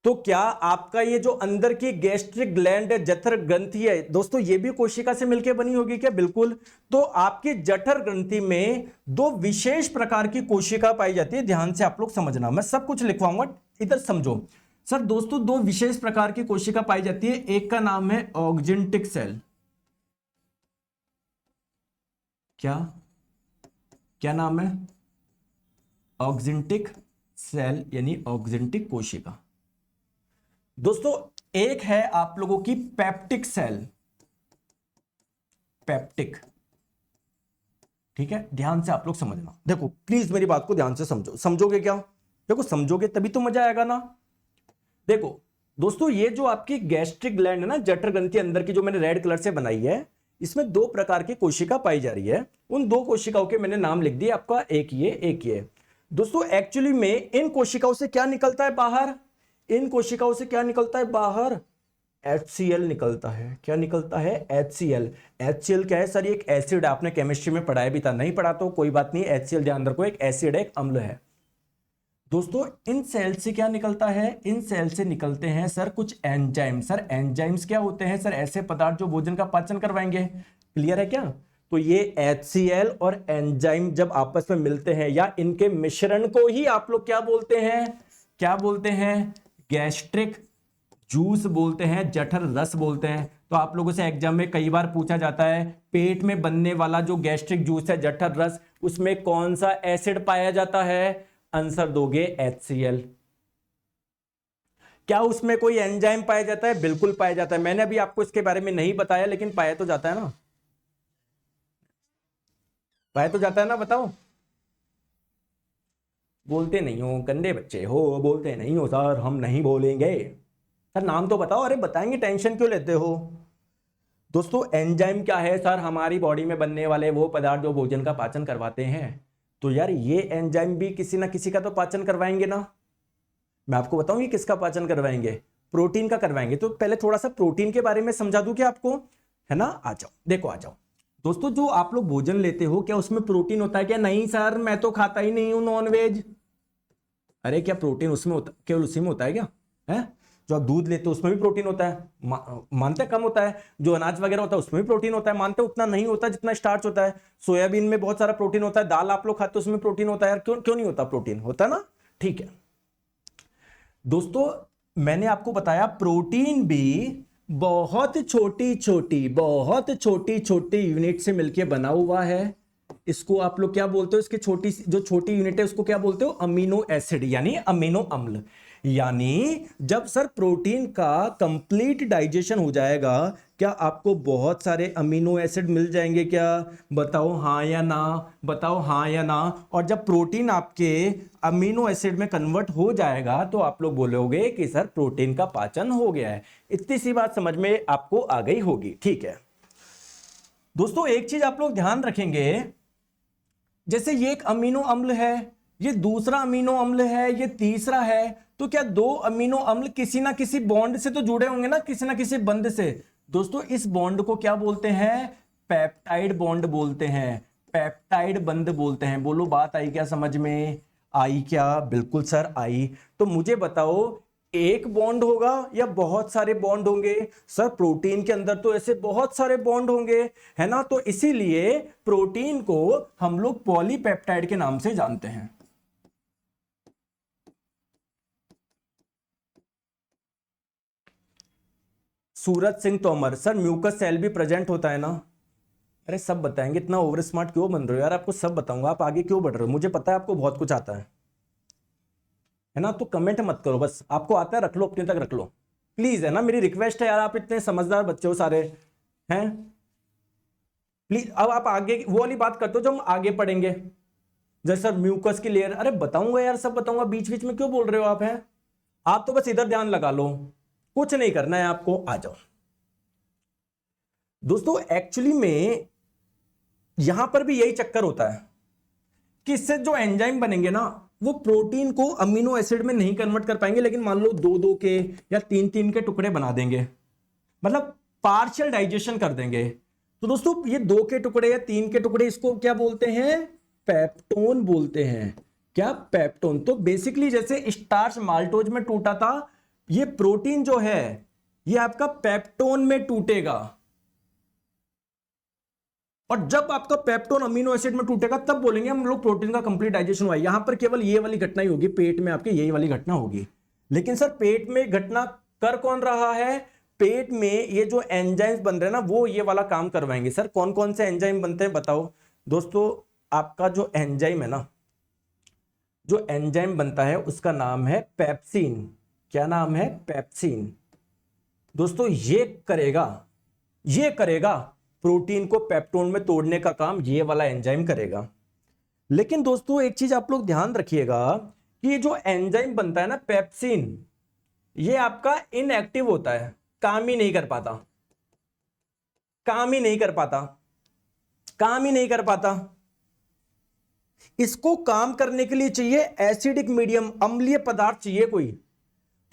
तो क्या आपका ये जो अंदर की गैस्ट्रिक ग्लैंड, जठर ग्रंथि है दोस्तों, ये भी कोशिका से मिलकर बनी होगी क्या? बिल्कुल। तो आपकी जठर ग्रंथि में दो विशेष प्रकार की कोशिका पाई जाती है। ध्यान से आप लोग समझना, मैं सब कुछ लिखवाऊंगा, इधर समझो। सर दोस्तों दो विशेष प्रकार की कोशिका पाई जाती है, एक का नाम है ऑक्जिंटिक सेल। क्या नाम है? ऑक्जिंटिक सेल यानी ऑक्जिंटिक कोशिका। दोस्तों एक है आप लोगों की पेप्टिक सेल, पेप्टिक। ठीक है, ध्यान से आप लोग समझना। देखो प्लीज मेरी बात को ध्यान से समझो। समझोगे क्या? देखो समझोगे तभी तो मजा आएगा ना। देखो दोस्तों ये जो आपकी गैस्ट्रिक ग्लैंड है ना, जठर ग्रंथि अंदर की, जो मैंने रेड कलर से बनाई है, इसमें दो प्रकार की कोशिका पाई जा रही है। उन दो कोशिकाओं के मैंने नाम लिख दिए आपका, एक ये एक ये। दोस्तों एक्चुअली में इन कोशिकाओं से क्या निकलता है बाहर? इन कोशिकाओं से क्या निकलता है बाहर? HCl निकलता है। क्या निकलता है? HCl। HCl क्या है सर? एक एसिड, आपने केमिस्ट्री में पढ़ाया भी था, नहीं पढ़ा तो कोई बात नहीं। HCl ध्यान रखो, एक एसिड है, एक अम्ल है। दोस्तों इन सेल से क्या निकलता है? इन सेल से निकलते हैं सर कुछ एंजाइम। सर एंजाइम्स क्या होते हैं? सर ऐसे पदार्थ जो भोजन का पाचन करवाएंगे। क्लियर है क्या? तो ये HCl और एंजाइम जब आपस में मिलते हैं या इनके मिश्रण को ही आप लोग क्या बोलते हैं? क्या बोलते हैं? गैस्ट्रिक जूस बोलते हैं, जठर रस बोलते हैं। तो आप लोगों से एग्जाम में कई बार पूछा जाता है, पेट में बनने वाला जो गैस्ट्रिक जूस है, जठर रस, उसमें कौन सा एसिड पाया जाता है? आंसर दोगे HCl। क्या उसमें कोई एंजाइम पाया जाता है? बिल्कुल पाया जाता है। मैंने अभी आपको इसके बारे में नहीं बताया, लेकिन पाया तो जाता है ना, पाया तो जाता है ना, बताओ। बोलते नहीं हो, गंदे बच्चे हो, बोलते नहीं हो सर, हम नहीं बोलेंगे। सर नाम तो बताओ। अरे बताएंगे, टेंशन क्यों लेते हो? दोस्तों एंजाइम क्या है सर? हमारी बॉडी में बनने वाले वो पदार्थ जो भोजन का पाचन करवाते हैं। तो यार ये एंजाइम भी किसी ना किसी का तो पाचन करवाएंगे ना। मैं आपको बताऊं ये किसका पाचन करवाएंगे? प्रोटीन का करवाएंगे। तो पहले थोड़ा सा प्रोटीन के बारे में समझा दूं क्या आपको, है ना? आ जाओ, देखो आ जाओ। दोस्तों जो आप लोग भोजन लेते हो, क्या उसमें प्रोटीन होता है क्या? नहीं सर मैं तो खाता ही नहीं हूं नॉनवेज। अरे क्या प्रोटीन उसमें होता, केवल उसी में होता है क्या? है जो आप दूध लेते हो उसमें भी प्रोटीन होता है। मानते कम होता है। जो अनाज वगैरह होता है उसमें भी प्रोटीन होता है। मानते उतना नहीं होता जितना स्टार्च होता है। सोयाबीन में बहुत सारा प्रोटीन होता है। दाल आप लोग खाते हो उसमें प्रोटीन होता है। यार क्यों क्यों नहीं होता? प्रोटीन होता है ना। ठीक है दोस्तों, मैंने आपको बताया प्रोटीन भी बहुत छोटी छोटी यूनिट से मिलकर बना हुआ है। इसको आप लोग क्या बोलते हो? इसकी छोटी जो छोटी यूनिट है उसको क्या बोलते हो? अमीनो एसिड यानी अमीनो अम्ल। यानी जब सर प्रोटीन का कंप्लीट डाइजेशन हो जाएगा, क्या आपको बहुत सारे अमीनो एसिड मिल जाएंगे क्या? बताओ हाँ या ना, बताओ हाँ या ना। और जब प्रोटीन आपके अमीनो एसिड में कन्वर्ट हो जाएगा तो आप लोग बोलोगे कि सर प्रोटीन का पाचन हो गया है। इतनी सी बात समझ में आपको आ गई होगी। ठीक है दोस्तों, एक चीज आप लोग ध्यान रखेंगे, जैसे ये एक अमीनो अम्ल है, ये दूसरा अमीनो अम्ल है, ये तीसरा है, तो क्या दो अमीनो अम्ल किसी ना किसी बॉन्ड से तो जुड़े होंगे ना, किसी ना किसी बंध से। दोस्तों इस बॉन्ड को क्या बोलते हैं? पेप्टाइड बॉन्ड बोलते हैं, पेप्टाइड बंध बोलते हैं। बोलो बात आई क्या समझ में? आई क्या? बिल्कुल सर आई। तो मुझे बताओ एक बॉन्ड होगा या बहुत सारे बॉन्ड होंगे? सर प्रोटीन के अंदर तो ऐसे बहुत सारे बॉन्ड होंगे, है ना। तो इसीलिए प्रोटीन को हम लोग पॉलीपेप्टाइड के नाम से जानते हैं। Suraj Singh Tomar, sir mucus cell भी प्रेजेंट होता है ना? अरे सब बताएंगे, इतना ओवर स्मार्ट क्यों बन रहे हो यार? आपको सब बताऊंगा, आप आगे क्यों बढ़ रहे हो? मुझे पता है आपको बहुत कुछ आता है ना। तो कमेंट मत करो, बस आपको आता है रख लो, अपने तक रख लो प्लीज, है ना। मेरी रिक्वेस्ट है यार, आप इतने समझदार बच्चे हो सारे, हैं प्लीज। अब आप आगे वो वाली बात करते हो जो हम आगे पढ़ेंगे, जैसे सर म्यूकस की लेयर, अरे बताऊंगा यार, सब बताऊंगा, बीच बीच में क्यों बोल रहे हो आप? हैं आप तो बस इधर ध्यान लगा लो, कुछ नहीं करना है आपको। आ जाओ दोस्तों, एक्चुअली में यहां पर भी यही चक्कर होता है कि इससे जो एंजाइम बनेंगे ना, वो प्रोटीन को अमीनो एसिड में नहीं कन्वर्ट कर पाएंगे, लेकिन मान लो दो दो के या तीन तीन के टुकड़े बना देंगे, मतलब पार्शियल डाइजेशन कर देंगे। तो दोस्तों ये दो के टुकड़े या तीन के टुकड़े, इसको क्या बोलते हैं? पेप्टोन बोलते हैं। क्या? पेप्टोन। तो बेसिकली जैसे स्टार्च माल्टोज में टूटा था, ये प्रोटीन जो है ये आपका पेप्टोन में टूटेगा, और जब आपका पेप्टोन अमीनो एसिड में टूटेगा तब बोलेंगे हम लोग प्रोटीन का कंप्लीट डाइजेशन हुआ है। यहां पर केवल ये वाली घटना ही होगी, पेट में आपके यही वाली घटना होगी। लेकिन सर पेट में घटना कर कौन रहा है? पेट में ये जो एंजाइम्स बन रहे हैं ना, वो ये वाला काम करवाएंगे। सर कौन कौन से एंजाइम बनते हैं बताओ दोस्तों? आपका जो एंजाइम है ना, जो एंजाइम बनता है उसका नाम है पेप्सिन। क्या नाम है? पेप्सिन। दोस्तों ये करेगा प्रोटीन को पेप्टोन में तोड़ने का काम, ये वाला एंजाइम करेगा। लेकिन दोस्तों एक चीज आप लोग ध्यान रखिएगा कि ये जो एंजाइम बनता है ना पेप्सिन, ये आपका इनएक्टिव होता है, काम ही नहीं कर पाता, काम ही नहीं कर पाता, काम ही नहीं कर पाता। इसको काम करने के लिए चाहिए एसिडिक मीडियम, अम्लीय पदार्थ चाहिए कोई।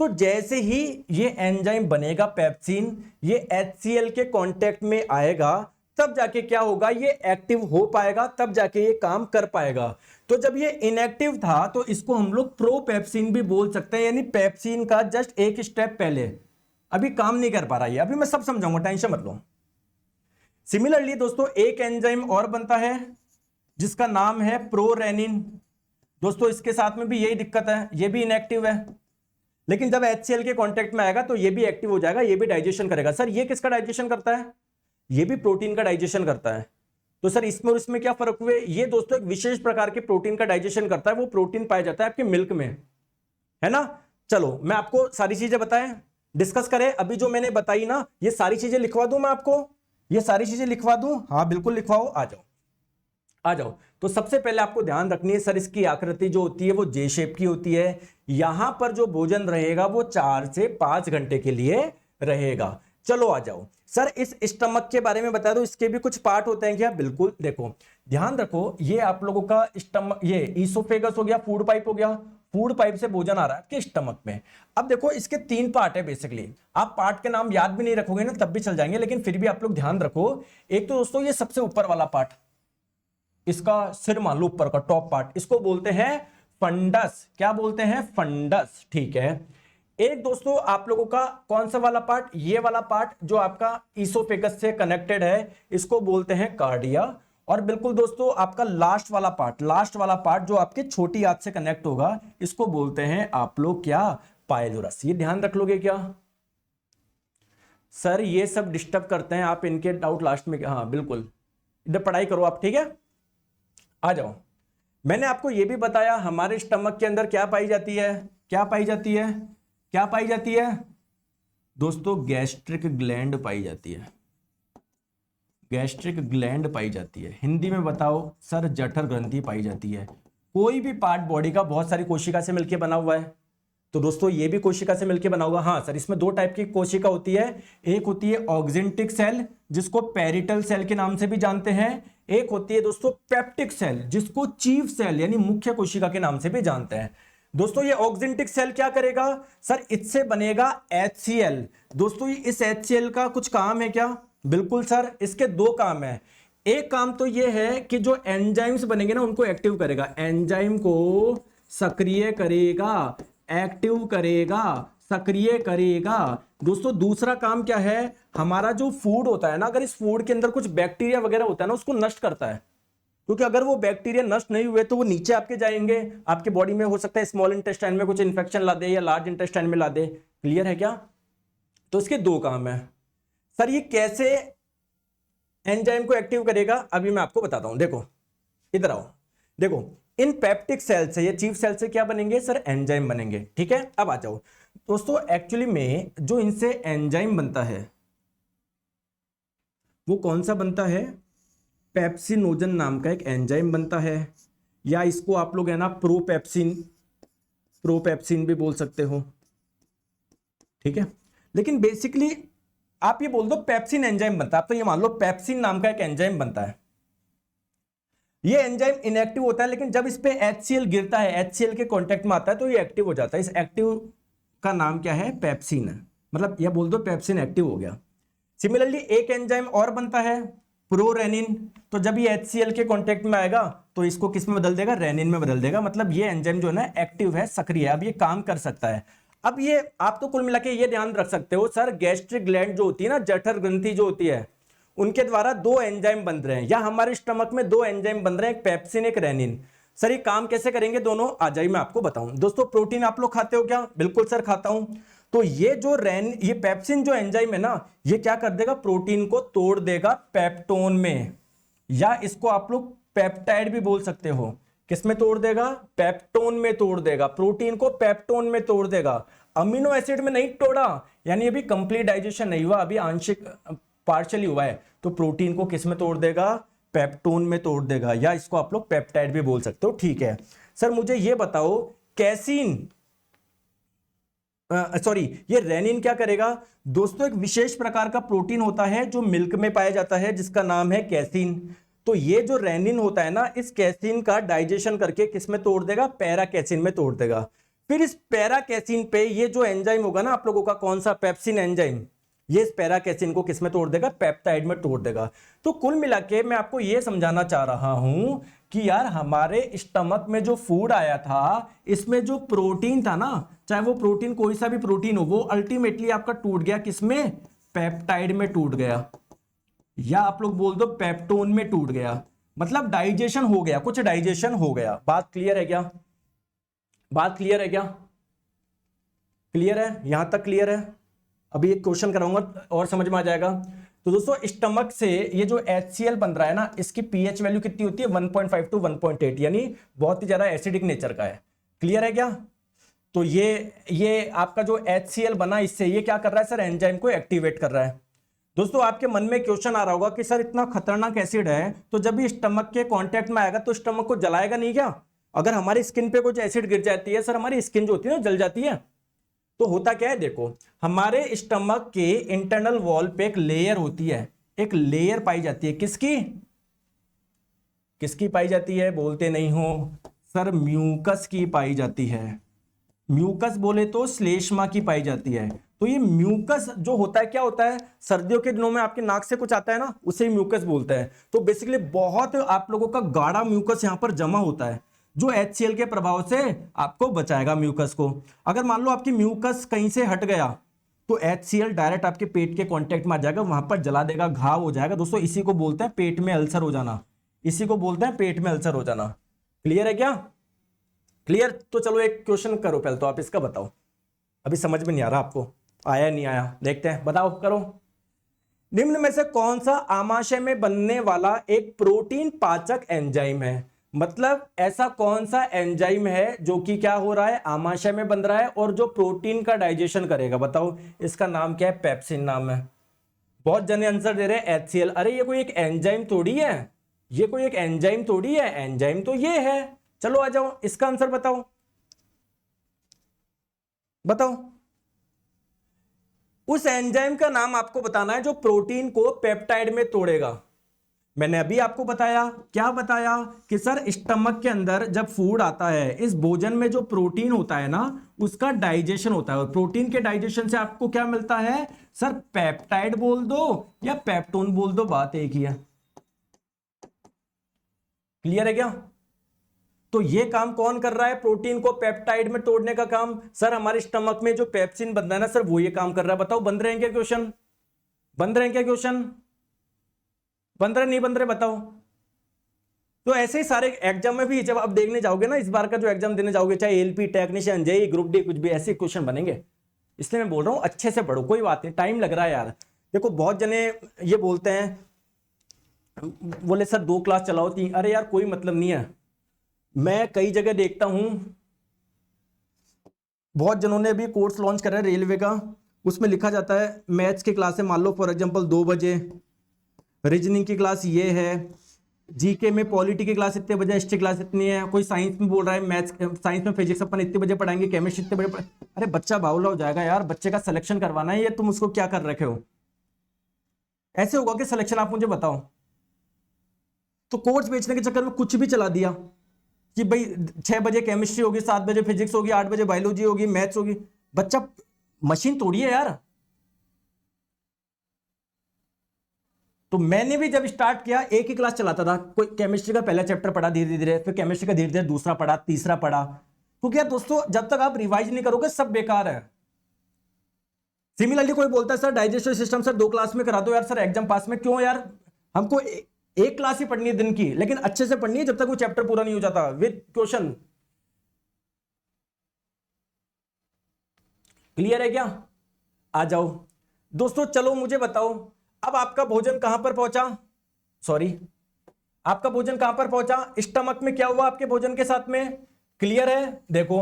तो जैसे ही ये एंजाइम बनेगा पेप्सिन, ये HCl के कांटेक्ट में आएगा, तब जाके क्या होगा? ये एक्टिव हो पाएगा, तब जाके ये काम कर पाएगा। तो जब ये इनएक्टिव था तो इसको हम लोग प्रोपेप्सिन भी बोल सकते हैं, यानी पेप्सिन का जस्ट एक स्टेप पहले, अभी काम नहीं कर पा रहा है। अभी मैं सब समझाऊंगा, टेंशन मत लो। सिमिलरली दोस्तों एक एंजाइम और बनता है जिसका नाम है प्रोरेनिन। दोस्तों इसके साथ में भी यही दिक्कत है, ये भी इनएक्टिव है, लेकिन जब HCl के कांटेक्ट में आएगा तो ये भी एक्टिव हो जाएगा, ये भी डाइजेशन करेगा। सर ये किसका डाइजेशन करता है? ये भी प्रोटीन का डाइजेशन करता है। तो सर इसमें और इसमें क्या फर्क हुए? ये दोस्तों एक विशेष प्रकार के प्रोटीन का डाइजेशन करता है, वो प्रोटीन पाया जाता है आपके मिल्क में, है ना। चलो मैं आपको सारी चीजें बताएं, डिस्कस करें। अभी जो मैंने बताई ना, ये सारी चीजें लिखवा दूं मैं आपको, ये सारी चीजें लिखवा दूं? हाँ बिल्कुल लिखवाओ, आ जाओ आ जाओ। तो सबसे पहले आपको ध्यान रखनी है सर, इसकी आकृति जो होती है वो जे शेप की होती है। यहां पर जो भोजन रहेगा वो 4 से 5 घंटे के लिए रहेगा। चलो आ जाओ। सर इस स्टमक के बारे में बता दो, इसके भी कुछ पार्ट होते हैं क्या? बिल्कुल, देखो ध्यान रखो, ये आप लोगों का स्टमक, ये ईसोफेगस हो गया, फूड पाइप हो गया, फूड पाइप से भोजन आ रहा है आपके स्टमक में। अब देखो इसके 3 पार्ट है बेसिकली, आप पार्ट के नाम याद भी नहीं रखोगे ना तब भी चल जाएंगे, लेकिन फिर भी आप लोग ध्यान रखो। एक तो दोस्तों ये सबसे ऊपर वाला पार्ट, इसका सिर मान लो ऊपर का टॉप पार्ट, इसको बोलते हैं फंडस। क्या बोलते हैं? फंडस, ठीक है। एक दोस्तों आप लोगों का कौन सा वाला पार्ट? ये वाला पार्ट जो आपका ईसोफेगस से कनेक्टेड है, इसको बोलते हैं कार्डिया। और बिल्कुल दोस्तों आपका लास्ट वाला पार्ट जो आपके छोटी आंत से कनेक्ट होगा, इसको बोलते हैं आप लोग क्या? पाइलोरस। ये ध्यान रख लोगे क्या? सर ये सब डिस्टर्ब करते हैं, आप इनके डाउट लास्ट में, हाँ बिल्कुल, इधर पढ़ाई करो आप, ठीक है। आ जाओ। मैंने आपको यह भी बताया हमारे स्टमक के अंदर क्या पाई जाती है? क्या पाई जाती है? क्या पाई जाती है दोस्तों? गैस्ट्रिक ग्लैंड पाई जाती है, गैस्ट्रिक ग्लैंड पाई जाती है। हिंदी में बताओ सर? जठर ग्रंथि पाई जाती है। कोई भी पार्ट बॉडी का बहुत सारी कोशिका से मिलकर बना हुआ है, तो दोस्तों ये भी कोशिका से मिलकर बना होगा। हाँ सर, इसमें 2 टाइप की कोशिका होती है, एक होती है ऑक्जेंटिक सेल जिसको पेरिटल सेल के नाम से भी जानते हैं, एक होती है दोस्तों पेप्टिक सेल जिसको चीफ सेल यानी मुख्य कोशिका के नाम से भी जानते हैं। दोस्तों ये ऑक्जेंटिक सेल क्या करेगा? सर इससे बनेगा HCl। दोस्तों इस HCl का कुछ काम है क्या? बिल्कुल सर, इसके 2 काम है। एक काम तो ये है कि जो एंजाइम्स बनेंगे ना उनको एक्टिव करेगा, एंजाइम को सक्रिय करेगा, एक्टिव करेगा, सक्रिय करेगा। दोस्तों दूसरा काम क्या है, हमारा जो फूड होता है ना, अगर इस फूड के अंदर कुछ बैक्टीरिया वगैरह होता है ना, उसको नष्ट करता है। क्योंकि अगर वो बैक्टीरिया नष्ट नहीं हुए तो वो नीचे आपके जाएंगे, आपके बॉडी में हो सकता है स्मॉल इंटेस्टाइन में कुछ इंफेक्शन ला दे या लार्ज इंटेस्टाइन में ला दे। क्लियर है क्या? तो इसके दो काम है। सर ये कैसे एंजाइम को एक्टिव करेगा, अभी मैं आपको बताता हूं। देखो इधर आओ, देखो इन पेप्टिक सेल से, ये चीफ सेल से क्या बनेंगे सर, एंजाइम बनेंगे। ठीक है, अब आ जाओ दोस्तों, एक्चुअली में जो इनसे एंजाइम बनता है वो कौन सा बनता है, पेप्सिनोजन नाम का एक एंजाइम बनता है, या इसको आप लोग है ना प्रोपेप्सिन, प्रोपेप्सिन भी बोल सकते हो। ठीक है, लेकिन बेसिकली आप ये बोल दो पेप्सिन एंजाइम बनता है, आप तो ये मान लो पेप्सिन नाम का एक एंजाइम बनता है। ये एंजाइम इनएक्टिव होता है, लेकिन जब इस पे HCl गिरता है, HCl के कांटेक्ट में आता है तो ये एक्टिव हो जाता है। इस एक्टिव का नाम क्या है, पेप्सिन है, मतलब ये बोल दो पेप्सिन एक्टिव हो गया। सिमिलरली एक एंजाइम और बनता है प्रोरेनिन, तो जब ये HCl के कांटेक्ट में आएगा तो इसको किस में बदल देगा, रेनिन में बदल देगा। मतलब ये एंजाइम जो है ना एक्टिव है, सक्रिय है, अब ये काम कर सकता है। अब ये आप तो कुल मिला के ये ध्यान रख सकते हो सर, गैस्ट्रिक ग्लैंड जो होती है ना, जठर ग्रंथि जो होती है, उनके द्वारा दो एंजाइम बन रहे हैं, या हमारे स्टमक में दो एंजाइम बन रहे हैं, एक पेप्सिन एक रेनिन। सर ये काम कैसे करेंगे दोनों, आ जाइए मैं आपको बताऊं। दोस्तों प्रोटीन आप लोग खाते हो क्या, बिल्कुल सर खाता हूं। तो ये जो ये पेप्सिन जो एंजाइम है ना, ये क्या कर देगा, प्रोटीन को तोड़ देगा पेप्टोन में, या इसको आप लोग पेप्टाइड भी बोल सकते हो। किसमें तोड़ देगा, पेप्टोन में तोड़ देगा, प्रोटीन को पेप्टोन में तोड़ देगा। अमीनो एसिड में नहीं तोड़ा, यानी अभी कंप्लीट डाइजेशन नहीं हुआ, अभी आंशिक पार्शियली हुआ है, तो प्रोटीन को किस में तोड़ देगा, पेप्टोन में तोड़ देगा, या इसको आप लोग पेप्टाइड भी बोल सकते हो। ठीक है सर, मुझे ये बताओ कैसीन, सॉरी ये रेनिन क्या करेगा। दोस्तों एक विशेष प्रकार का प्रोटीन होता है जो मिल्क में पाया जाता है, जिसका नाम है कैसीन। तो ये जो रेनिन होता है ना, इस कैसीन का डाइजेशन करके किस में तोड़ देगा, पैरा कैसीन में तोड़ देगा। फिर इस पैरा कैसीन पे ये जो एंजाइम होगा ना आप लोगों का, कौन सा, पेप्सिन एंजाइम, ये इस पैरा कैसीन को किस में तोड़ देगा, पेप्टाइड में तोड़ देगा। तो कुल मिला के मैं आपको ये समझाना चाह रहा हूं कि यार हमारे स्टमक में जो फूड आया था, इसमें जो प्रोटीन था ना, चाहे वो प्रोटीन कोई सा भी प्रोटीन हो, वो अल्टीमेटली आपका टूट गया किसमें, पेप्टाइड में टूट गया, या आप लोग बोल दो पेप्टोन में टूट गया। मतलब डाइजेशन हो गया, कुछ डाइजेशन हो गया। बात क्लियर है क्या, बात क्लियर है क्या, क्लियर है, यहां तक क्लियर है। अभी एक क्वेश्चन कराऊंगा और समझ में आ जाएगा। तो दोस्तों स्टमक से ये जो HCl बन रहा है ना, इसकी pH वैल्यू कितनी होती है, 1.5 to 1.8, यानी बहुत ही ज्यादा एसिडिक नेचर का है। क्लियर है क्या? तो ये आपका जो HCl बना, इससे ये क्या कर रहा है सर, एंजाइम को एक्टिवेट कर रहा है। दोस्तों आपके मन में क्वेश्चन आ रहा होगा कि सर इतना खतरनाक एसिड है, तो जब भी स्टमक के कांटेक्ट में आएगा तो स्टमक को जलाएगा नहीं क्या? अगर हमारी स्किन पे कुछ एसिड गिर जाती है सर, हमारी स्किन जो होती है ना जल जाती है। तो होता क्या है, देखो हमारे स्टमक के इंटरनल वॉल पे एक लेयर होती है, एक लेयर पाई जाती है, किसकी, किसकी पाई जाती है, बोलते नहीं हो सर, म्यूकस की पाई जाती है। म्यूकस बोले तो श्लेष्मा की पाई जाती है। तो ये म्यूकस जो होता है, क्या होता है, सर्दियों के दिनों में आपके नाक से कुछ आता है ना, उसे म्यूकस बोलते हैं। तो बेसिकली बहुत आप लोगों का गाढ़ा म्यूकस यहां पर जमा होता है, जो HCl के प्रभाव से आपको बचाएगा म्यूकस को। अगर मान लो आपकी म्यूकस कहीं से हट गया तो HCl डायरेक्ट आपके पेट के कांटेक्ट में आ जाएगा, वहां पर जला देगा, घाव हो जाएगा। दोस्तों इसी को बोलते हैं पेट में अल्सर हो जाना, इसी को बोलते हैं पेट में अल्सर हो जाना। क्लियर है क्या, क्लियर? तो चलो एक क्वेश्चन करो पहले, तो आप इसका बताओ, अभी समझ में नहीं आ रहा आपको, आया नहीं आया, देखते हैं, बताओ करो। निम्न में से कौन सा आमाशय में बनने वाला एक प्रोटीन पाचक एंजाइम है? मतलब ऐसा कौन सा एंजाइम है जो कि क्या हो रहा है, आमाशय में बन रहा है और जो प्रोटीन का डाइजेशन करेगा, बताओ इसका नाम क्या है, पेप्सिन नाम है। बहुत जने आंसर दे रहे हैं HCl। अरे ये कोई एक एंजाइम थोड़ी है, ये कोई एक एंजाइम थोड़ी है, एंजाइम तो ये है। चलो आ जाओ, इसका आंसर बताओ, बताओ। उस एंजाइम का नाम आपको बताना है जो प्रोटीन को पेप्टाइड में तोड़ेगा। मैंने अभी आपको बताया, क्या बताया कि सर स्टमक के अंदर जब फूड आता है, इस भोजन में जो प्रोटीन होता है ना, उसका डाइजेशन होता है, और प्रोटीन के डाइजेशन से आपको क्या मिलता है सर, पेप्टाइड बोल दो या पेप्टोन बोल दो, बात एक ही है। क्लियर है क्या? तो ये काम कौन कर रहा है? प्रोटीन को पेप्टाइड में तोड़ने का काम। सर हमारे स्टमक में जो पेप्सिन बनता है ना सर, वो ये काम कर रहा है। बताओ बन रहे हैं क्या क्वेश्चन? बन रहे हैं क्या क्वेश्चन? बन रहे नहीं बन रहे बताओ। तो ऐसे ही सारे एग्जाम में भी जब आप देखने जाओगे ना, इस बार का जो एग्जाम देने जाओगे, चाहे LP, technician, JE, group D, कुछ भी ऐसे क्वेश्चन बनेंगे। इसलिए मैं बोल रहा हूं अच्छे से पढ़ो, कोई बात नहीं, टाइम लग रहा है यार। देखो बहुत जने ये बोलते हैं, बोले सर 2 क्लास चलाओ 3, अरे यार कोई मतलब नहीं है। मैं कई जगह देखता हूं, बहुत जनों ने अभी कोर्स लॉन्च करा है रेलवे का, उसमें लिखा जाता है मैथ्स की क्लास है मान लो फॉर एग्जांपल 2 बजे, रीजनिंग की क्लास ये है, जीके में पॉलिटी की क्लास इतने बजे, हिस्ट्री क्लास इतनी है, कोई साइंस में बोल रहा है मैथ्स, साइंस में फिजिक्स अपन इतने बजे पढ़ाएंगे, केमिस्ट्री इतने बजे अरे बच्चा बाउला हो जाएगा यार, बच्चे का सिलेक्शन करवाना है, ये तुम उसको क्या कर रखे हो? ऐसे होगा कि सिलेक्शन आप मुझे बताओ। तो कोर्स बेचने के चक्कर में कुछ भी चला दिया कि भाई 6 बजे केमिस्ट्री होगी, 7 बजे फिजिक्स होगी, 8 बजे बायोलॉजी होगी, मैथ्स होगी। बच्चा मशीन तोड़ी है यार। तो मैंने भी जब स्टार्ट किया एक ही क्लास चलाता था, कोई केमिस्ट्री का पहला चैप्टर पढ़ा धीरे धीरे, फिर केमिस्ट्री का धीरे धीरे दूसरा पढ़ा, तीसरा पढ़ा। क्योंकि यार दोस्तों जब तक आप रिवाइज नहीं करोगे सब बेकार है। सिमिलरली कोई बोलता है sir digestive system sir 2 class में करा दो यार सर एग्जाम पास में, क्यों यार? हमको एक क्लास ही पढ़नी है दिन की, लेकिन अच्छे से पढ़नी है जब तक वो चैप्टर पूरा नहीं हो जाता विद क्वेश्चन। क्लियर है क्या? आ जाओ दोस्तों, चलो मुझे बताओ अब आपका भोजन कहां पर पहुंचा? सॉरी, आपका भोजन कहां पर पहुंचा? स्टमक में क्या हुआ आपके भोजन के साथ में? क्लियर है? देखो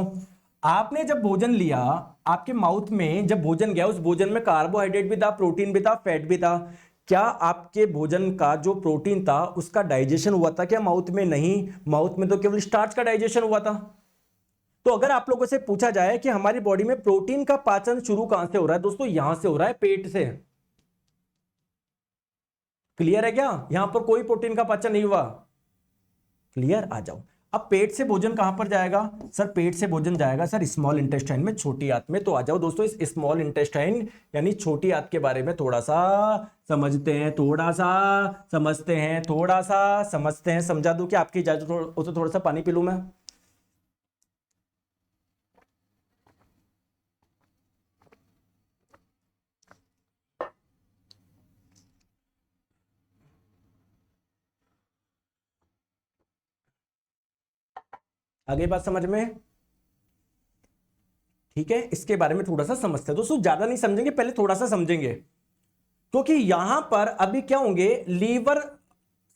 आपने जब भोजन लिया, आपके माउथ में जब भोजन गया, उस भोजन में कार्बोहाइड्रेट भी था, प्रोटीन भी था, फैट भी था। क्या आपके भोजन का जो प्रोटीन था उसका डाइजेशन हुआ था क्या माउथ में? नहीं, माउथ में तो केवल स्टार्च का डाइजेशन हुआ था। तो अगर आप लोगों से पूछा जाए कि हमारी बॉडी में प्रोटीन का पाचन शुरू कहां से हो रहा है, दोस्तों यहां से हो रहा है, पेट से। क्लियर है क्या? यहां पर कोई प्रोटीन का पाचन नहीं हुआ। क्लियर? आ जाओ। अब पेट से भोजन कहां पर जाएगा? सर पेट से भोजन जाएगा सर स्मॉल इंटेस्टाइन में, छोटी आंत में। तो आ जाओ दोस्तों, इस स्मॉल इंटेस्टाइन यानी छोटी आंत के बारे में थोड़ा सा समझते हैं, थोड़ा सा समझते हैं, थोड़ा सा समझते हैं। समझा दूं कि आपकी इजाजत हो तो थोड़ा सा पानी पी लूं मैं? आगे बात समझ में? ठीक है, इसके बारे में थोड़ा सा समझते हैं दोस्तों, ज्यादा नहीं समझेंगे, पहले थोड़ा सा समझेंगे। क्योंकि यहां पर अभी क्या होंगे, लीवर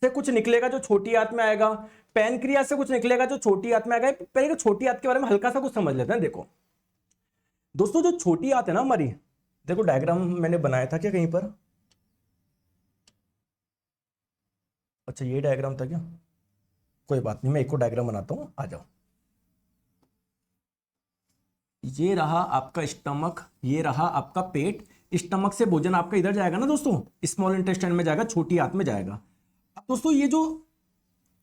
से कुछ निकलेगा जो छोटी आंत में आएगा, पैनक्रियास से कुछ निकलेगा जो छोटी आंत में आएगा। पहले छोटी आंत के बारे में हल्का सा कुछ समझ लेते हैं। देखो दोस्तों, जो छोटी आंत है ना हमारी, देखो डायग्राम मैंने बनाया था क्या कहीं पर? अच्छा ये डायग्राम था क्या? कोई बात नहीं, मैं एक को डायग्राम बनाता हूं, आ जाओ। ये रहा आपका स्टमक, ये रहा आपका पेट। स्टमक से भोजन आपका इधर जाएगा ना दोस्तों, स्मॉल इंटेस्टाइन में जाएगा, छोटी आंत में जाएगा। अब दोस्तों ये जो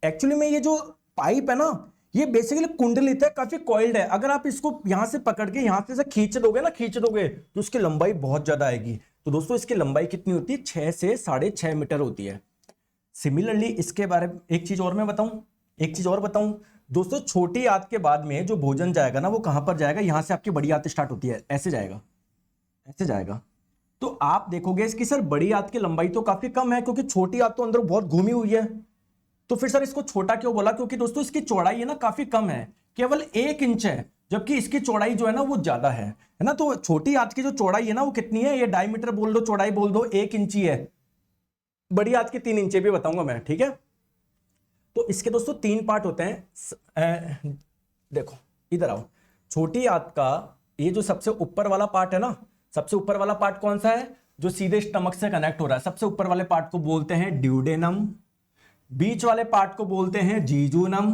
एक्चुअली में ये जो पाइप है ना, ये बेसिकली कुंडलित है, काफी कॉइल्ड है। अगर आप इसको यहां से पकड़ के यहां से खींच दोगे ना, खींच दोगे तो उसकी लंबाई बहुत ज्यादा आएगी। तो दोस्तों इसकी लंबाई कितनी होती है? 6 से 6.5 मीटर होती है। सिमिलरली इसके बारे में एक चीज और मैं बताऊं, एक चीज और बताऊं दोस्तों, छोटी आंत के बाद में जो भोजन जाएगा ना, वो कहां पर जाएगा? यहां से आपकी बड़ी आंत स्टार्ट होती है, ऐसे जाएगा, ऐसे जाएगा। तो आप देखोगे इसकी सर बड़ी आंत की लंबाई तो काफी कम है, क्योंकि छोटी आंत तो अंदर बहुत घूमी हुई है। तो फिर सर इसको छोटा क्यों बोला? क्योंकि दोस्तों इसकी चौड़ाई है ना काफी कम है, केवल 1 इंच है, जबकि इसकी चौड़ाई जो है ना वो ज्यादा है ना। तो छोटी आंत की जो चौड़ाई है ना वो कितनी है? ये डायमीटर बोल दो, चौड़ाई बोल दो, 1 इंची है। बड़ी आंत की 3 इंच भी बताऊंगा मैं, ठीक है? तो इसके दोस्तों 3 पार्ट होते हैं। देखो इधर आओ, छोटी आंत का ये जो सबसे ऊपर वाला पार्ट है ना, सबसे ऊपर वाला पार्ट कौन सा है? जो सीधे स्टमक से कनेक्ट हो रहा है, सबसे ऊपर वाले पार्ट को बोलते हैं ड्यूडेनम, बीच वाले पार्ट को बोलते हैं जीजूनम,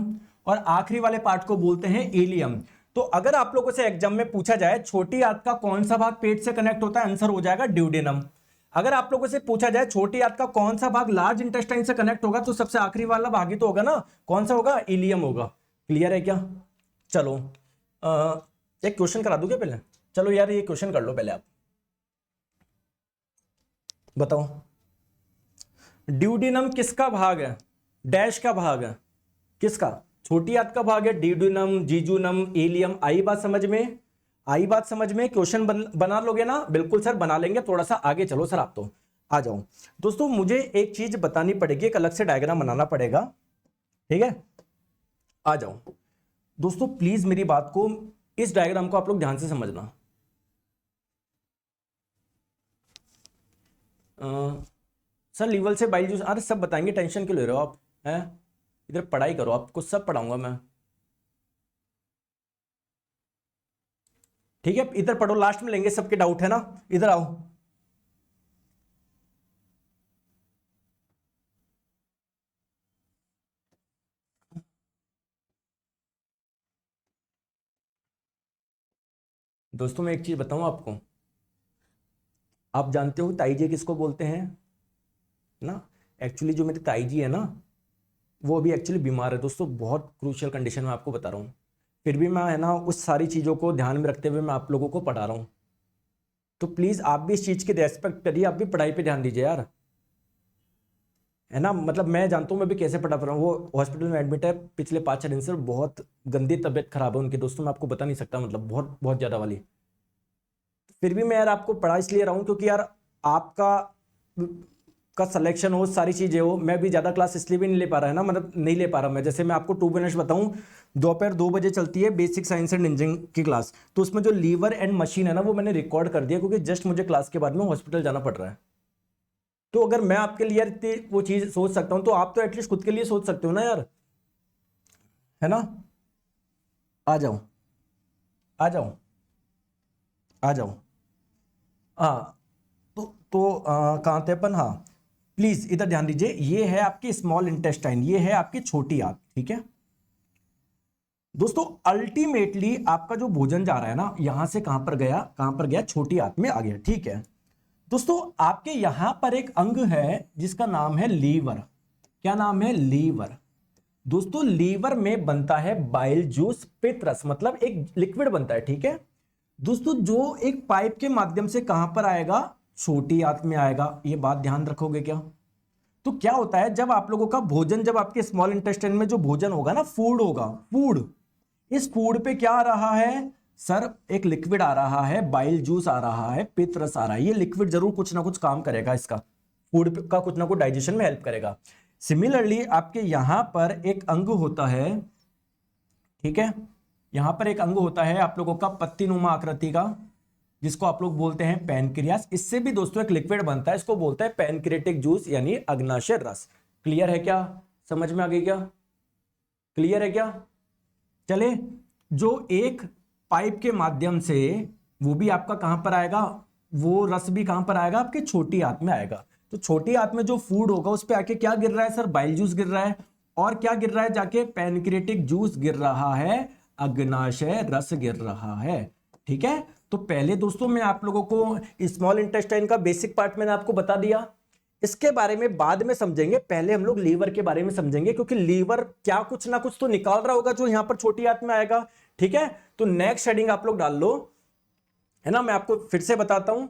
और आखिरी वाले पार्ट को बोलते हैं इलियम। तो अगर आप लोगों से एग्जाम में पूछा जाए छोटी आंत का कौन सा भाग पेट से कनेक्ट होता है, आंसर हो जाएगा ड्यूडेनम। अगर आप लोगों से पूछा जाए छोटी आंत का कौन सा भाग लार्ज इंटेस्टाइन से कनेक्ट होगा, तो सबसे आखिरी वाला भाग ही तो होगा ना, कौन सा होगा? इलियम होगा। क्लियर है क्या? चलो एक क्वेश्चन करा दूं क्या पहले? चलो यार ये क्वेश्चन कर लो पहले आप, बताओ ड्यूडेनम किसका भाग है? डैश का भाग है, किसका? छोटी आंत का भाग है डीडूनम, जीजूनम, इलियम। आई बात समझ में? आई बात समझ में? क्वेश्चन बना लोगे ना? बिल्कुल सर बना लेंगे, थोड़ा सा आगे चलो सर आप तो आ जाओ। दोस्तों मुझे एक चीज बतानी पड़ेगी, एक अलग से डायग्राम बनाना पड़ेगा, ठीक है? आ जाओ दोस्तों, प्लीज मेरी बात को, इस डायग्राम को आप लोग ध्यान से समझना। सर लीवल से बाइल जूस, अरे सब बताएंगे, टेंशन क्यों ले रहे हो आप? हैं, इधर पढ़ाई करो, आपको सब पढ़ाऊंगा मैं, ठीक है? इधर पढ़ो, लास्ट में लेंगे, सबके डाउट है ना? इधर आओ। दोस्तों मैं एक चीज बताऊं आपको, आप जानते हो ताई जी किसको बोलते हैं ना? एक्चुअली जो मेरी ताई जी है ना, वो अभी एक्चुअली बीमार है दोस्तों, बहुत क्रूशियल कंडीशन में, आपको बता रहा हूँ। फिर भी मैं है ना उस सारी चीज़ों को ध्यान में रखते हुए मैं आप लोगों को पढ़ा रहा हूँ। तो प्लीज़ आप भी इस चीज़ की रेस्पेक्ट करिए, आप भी पढ़ाई पे ध्यान दीजिए यार, है ना? मतलब मैं जानता हूँ मैं भी कैसे पढ़ा रहा हूँ। वो हॉस्पिटल में एडमिट है पिछले 5-6 दिन से, बहुत गंदी तबीयत खराब है उनकी दोस्तों, मैं आपको बता नहीं सकता, मतलब बहुत बहुत ज़्यादा वाली। फिर भी मैं यार आपको पढ़ा इसलिए रहा हूँ क्योंकि यार आपका का सिलेक्शन हो, सारी चीजें हो। मैं भी ज्यादा क्लास इसलिए भी नहीं ले पा रहा है ना, मतलब नहीं ले पा रहा मैं। जैसे मैं आपको 2 मिनट्स बताऊं, दोपहर 2 बजे चलती है बेसिक साइंस एंड इंजीनियरिंग की क्लास, तो उसमें जो लीवर एंड मशीन है ना, वो मैंने रिकॉर्ड कर दिया क्योंकि जस्ट मुझे क्लास के बाद में हॉस्पिटल जाना पड़ रहा है। तो अगर मैं आपके लिए यार इतनी वो चीज सोच सकता हूं, तो आप तो एटलीस्ट खुद के लिए सोच सकते हो ना यार, है ना? आ जाओ, आ जाओ, आ जाओ। हाँ, कहाँ थे अपन? हाँ, प्लीज इधर ध्यान दीजिए, ये है आपकी स्मॉल इंटेस्टाइन, ये है आपकी छोटी आंत, ठीक है दोस्तों? अल्टीमेटली आपका जो भोजन जा रहा है ना, यहां से कहां पर गया, कहां पर गया? छोटी आंत में आ गया, ठीक है दोस्तों? आपके यहां पर एक अंग है जिसका नाम है लीवर। क्या नाम है? लीवर। दोस्तों लीवर में बनता है बाइल जूस, पित्त रस, मतलब एक लिक्विड बनता है, ठीक है दोस्तों? जो एक पाइप के माध्यम से कहां पर आएगा? छोटी आंत में आएगा। ये बात ध्यान रखोगे क्या? तो क्या होता है, जब आप लोगों का भोजन, जब आपके स्मॉल इंटेस्टाइन में जो भोजन होगा ना, फूड होगा, फूड, इस फूड पे क्या आ रहा है सर? एक लिक्विड आ रहा है, बाइल जूस आ रहा है, पित्त रस आ रहा है। ये लिक्विड जरूर कुछ ना कुछ काम करेगा, इसका फूड का कुछ ना कुछ डाइजेशन में हेल्प करेगा। सिमिलरली आपके यहां पर एक अंग होता है, ठीक है? यहां पर एक अंग होता है आप लोगों का पत्तीनुमा आकृति का, जिसको आप लोग बोलते हैं पैनक्रियास। इससे भी दोस्तों एक लिक्विड बनता है, इसको बोलते हैं पैनक्रियाटिक जूस यानी अग्नाशय रस। क्लियर है क्या? समझ में आ गई क्या? क्लियर है क्या? चले, जो एक पाइप के माध्यम से, वो भी आपका कहां पर आएगा? वो रस भी कहां पर आएगा? आपके छोटी आंत में आएगा। तो छोटी आंत में जो फूड होगा उस पे आके क्या गिर रहा है सर? बाइल जूस गिर रहा है। और क्या गिर रहा है जाके? पैनक्रियाटिक जूस गिर रहा है, अग्नाशय रस गिर रहा है, ठीक है? तो पहले दोस्तों मैं आप लोगों को स्मॉल इंटेस्टाइन का बेसिक पार्ट मैंने आपको बता दिया, इसके बारे में बाद में समझेंगे। पहले हम लोग लीवर के बारे में समझेंगे, क्योंकि लीवर क्या कुछ ना कुछ तो निकाल रहा होगा जो यहां पर छोटी आंत में आएगा, ठीक है? तो नेक्स्ट हेडिंग आप लोग डाल लो, है ना? मैं आपको फिर से बताता हूं,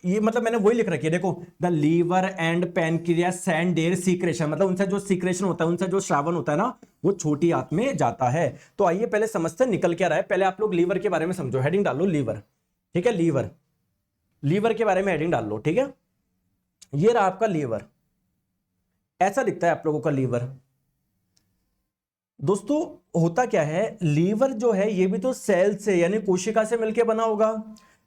ये मतलब मैंने वही लिख रखी है, देखो, the liver and pancreas send their secretion, मतलब उनसे जो सीक्रेशन होता है, उनसे जो श्रावण होता है ना, वो छोटी आंत में जाता है। तो आइए पहले समझते हैं निकल क्या रहा है। पहले आप लोग लीवर के बारे में समझो, हेडिंग डाल लो लीवर, ठीक है? लीवर, लीवर के बारे में हेडिंग डाल लो, ठीक है? ये रहा आपका लीवर, ऐसा दिखता है आप लोगों का लीवर। दोस्तों होता क्या है, लीवर जो है ये भी तो सेल से यानी कोशिका से मिलकर बना होगा।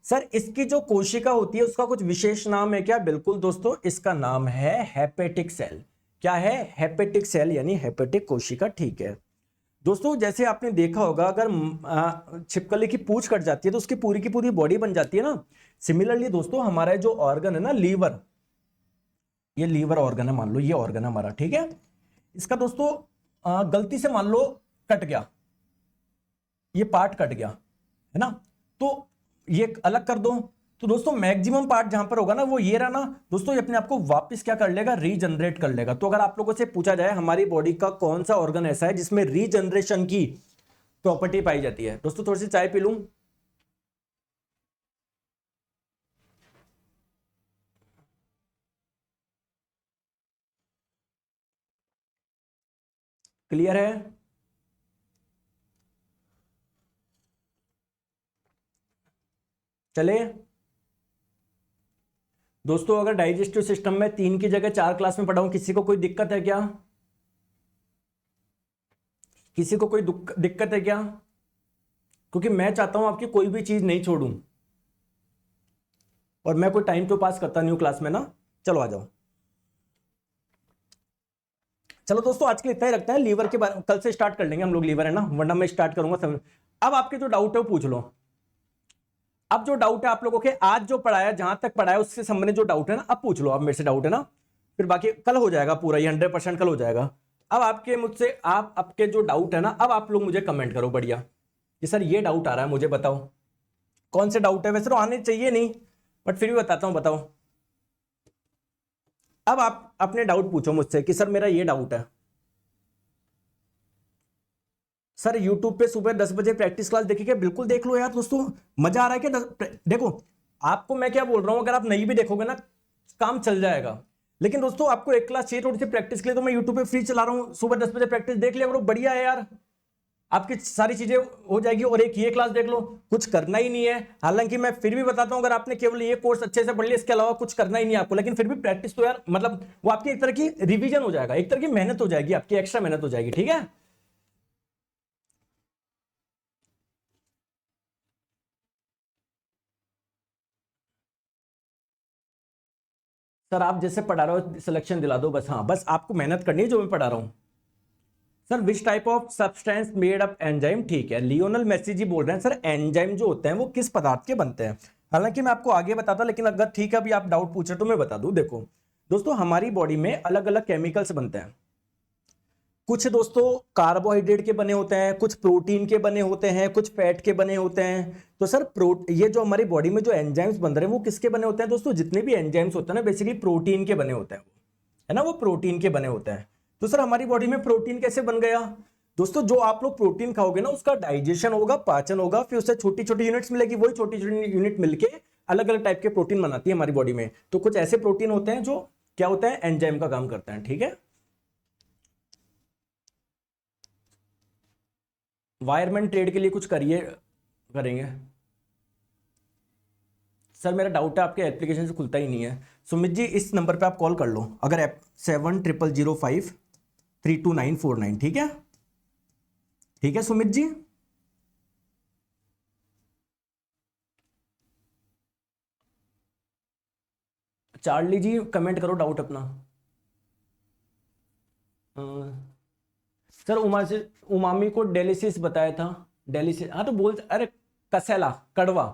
सर इसकी जो कोशिका होती है उसका कुछ विशेष नाम है क्या? बिल्कुल दोस्तों, इसका नाम है हेपेटिक सेल। क्या है? हेपेटिक सेल यानी हेपेटिक कोशिका, ठीक है दोस्तों? जैसे आपने देखा होगा, अगर छिपकली की पूंछ कट जाती है तो उसकी पूरी की पूरी बॉडी बन जाती है ना। सिमिलरली दोस्तों हमारा जो ऑर्गन है ना लीवर, ये लीवर ऑर्गन है, मान लो ये ऑर्गन है हमारा, ठीक है? इसका दोस्तों गलती से मान लो कट गया, ये पार्ट कट गया, है ना? तो ये अलग कर दो, तो दोस्तों मैक्सिमम पार्ट जहां पर होगा ना, वो ये रहा ना दोस्तों, ये अपने आप को वापस क्या कर लेगा? रीजनरेट कर लेगा। तो अगर आप लोगों से पूछा जाए हमारी बॉडी का कौन सा ऑर्गन ऐसा है जिसमें रीजनरेशन की प्रॉपर्टी पाई जाती है, दोस्तों थोड़ी सी चाय पी लूं। क्लियर है? चले दोस्तों, अगर डाइजेस्टिव सिस्टम में 3 की जगह 4 क्लास में पढ़ाऊं, किसी को कोई दिक्कत है क्या? किसी को कोई दिक्कत है क्या? क्योंकि मैं चाहता हूं आपकी कोई भी चीज नहीं छोड़ूं, और मैं कोई टाइम तो पास करता नहीं हूं क्लास में ना। चलो आ जाओ। चलो दोस्तों, आज के लिए इतना ही रखते हैं। लीवर के बारे कल से स्टार्ट कर लेंगे हम लोग, लीवर है ना, वरना मैं स्टार्ट करूंगा समझ। अब आपके जो डाउट है वो पूछ लो। अब जो डाउट है आप लोगों के, आज जो पढ़ाया, जहां तक पढ़ाया उससे संबंधित जो डाउट है ना, अब पूछ लो। अब मेरे से डाउट है ना, फिर बाकी कल हो जाएगा पूरा, ये 100% कल हो जाएगा। अब आपके मुझसे, आप आपके जो डाउट है ना, अब आप लोग मुझे कमेंट करो बढ़िया कि सर ये डाउट आ रहा है, मुझे बताओ कौन से डाउट है। वैसे तो आने चाहिए नहीं, बट फिर भी बताता हूं, बताओ। अब आप अपने डाउट पूछो मुझसे कि सर मेरा ये डाउट है। सर यूट्यूब पे सुबह 10 बजे प्रैक्टिस क्लास देखिए, बिल्कुल देख लो यार दोस्तों, मजा आ रहा है क्या? देखो आपको मैं क्या बोल रहा हूं, अगर आप नहीं भी देखोगे ना, काम चल जाएगा। लेकिन दोस्तों आपको एक क्लास चाहिए थोड़ी सी प्रैक्टिस के लिए, तो मैं यूट्यूब पे फ्री चला रहा हूं, सुबह 10 बजे प्रैक्टिस देख लिया करो, बढ़िया है यार, आपकी सारी चीजें हो जाएगी। और एक ये क्लास देख लो, कुछ करना ही नहीं है। हालांकि मैं फिर भी बताता हूं, अगर आपने केवल ये कोर्स अच्छे से पढ़ लिया, इसके अलावा कुछ करना ही नहीं आपको, लेकिन फिर भी प्रैक्टिस तो यार, मतलब वो आपकी एक तरह की रिवीजन हो जाएगा, एक तरह की मेहनत हो जाएगी आपकी, एक्स्ट्रा मेहनत हो जाएगी, ठीक है। सर आप जैसे पढ़ा रहे हो सिलेक्शन दिला दो बस, हाँ बस आपको मेहनत करनी है जो मैं पढ़ा रहा हूं। Sir which type of substance made up enzyme, ठीक है, लियोनल मेसी जी बोल रहे हैं सर एंजाइम जो होते हैं वो किस पदार्थ के बनते हैं। हालांकि मैं आपको आगे बताता, लेकिन अगर ठीक है अभी आप डाउट पूछ रहे तो मैं बता दूं। देखो दोस्तों, हमारी बॉडी में अलग अलग केमिकल्स बनते हैं। कुछ दोस्तों कार्बोहाइड्रेट के बने होते हैं, कुछ प्रोटीन के बने होते हैं, कुछ फैट के बने होते हैं। तो सर ये जो हमारी बॉडी में जो एंजाइम्स बन रहे हैं वो किसके बने होते हैं दोस्तों? जितने भी एंजाइम्स होते हैं ना, बेसिकली प्रोटीन के बने होते हैं, है ना, वो प्रोटीन के बने होते हैं। तो सर हमारी बॉडी में प्रोटीन कैसे बन गया दोस्तों? जो आप लोग प्रोटीन खाओगे ना, उसका डाइजेशन होगा, पाचन होगा, फिर उससे छोटी छोटी यूनिट्स मिलेगी, वही छोटी छोटी यूनिट मिलके अलग अलग टाइप के प्रोटीन बनाती है हमारी बॉडी में। तो कुछ ऐसे प्रोटीन होते हैं जो क्या होता है, एंजाइम का काम करते हैं, ठीक है। वायरमैन ट्रेड के लिए कुछ करिए, करेंगे। सर मेरा डाउट है आपके एप्लीकेशन से खुलता ही नहीं है। सुमित जी इस नंबर पे आप कॉल कर लो, अगर ऐप 7005329949, ठीक है, ठीक है सुमित जी। चार्ली जी कमेंट करो डाउट अपना। अ, सर उमामी को डेलिसिस बताया था, डेलिसिस, हाँ तो बोल, अरे कसेला, कड़वा।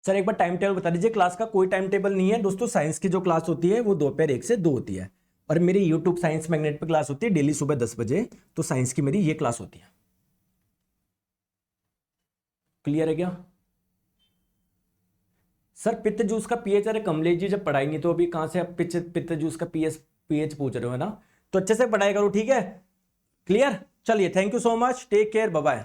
सर एक बार टाइम टेबल बता दीजिए क्लास का। कोई टाइम टेबल नहीं है दोस्तों, साइंस की जो क्लास होती है वो दोपहर 1 से 2 होती है, और मेरी यूट्यूब साइंस मैग्नेट पे क्लास होती है डेली सुबह 10 बजे। तो साइंस की मेरी ये क्लास होती है। क्लियर है क्या? सर पित्त जूस का पीएच, अरे कमलेश जी जब पढ़ाई नहीं तो अभी कहां से आप पित्त जूस का पीएच पूछ रहे हो, है ना? तो अच्छे से पढ़ाई करो, ठीक है। क्लियर, चलिए, thank you so much, take care, bye bye.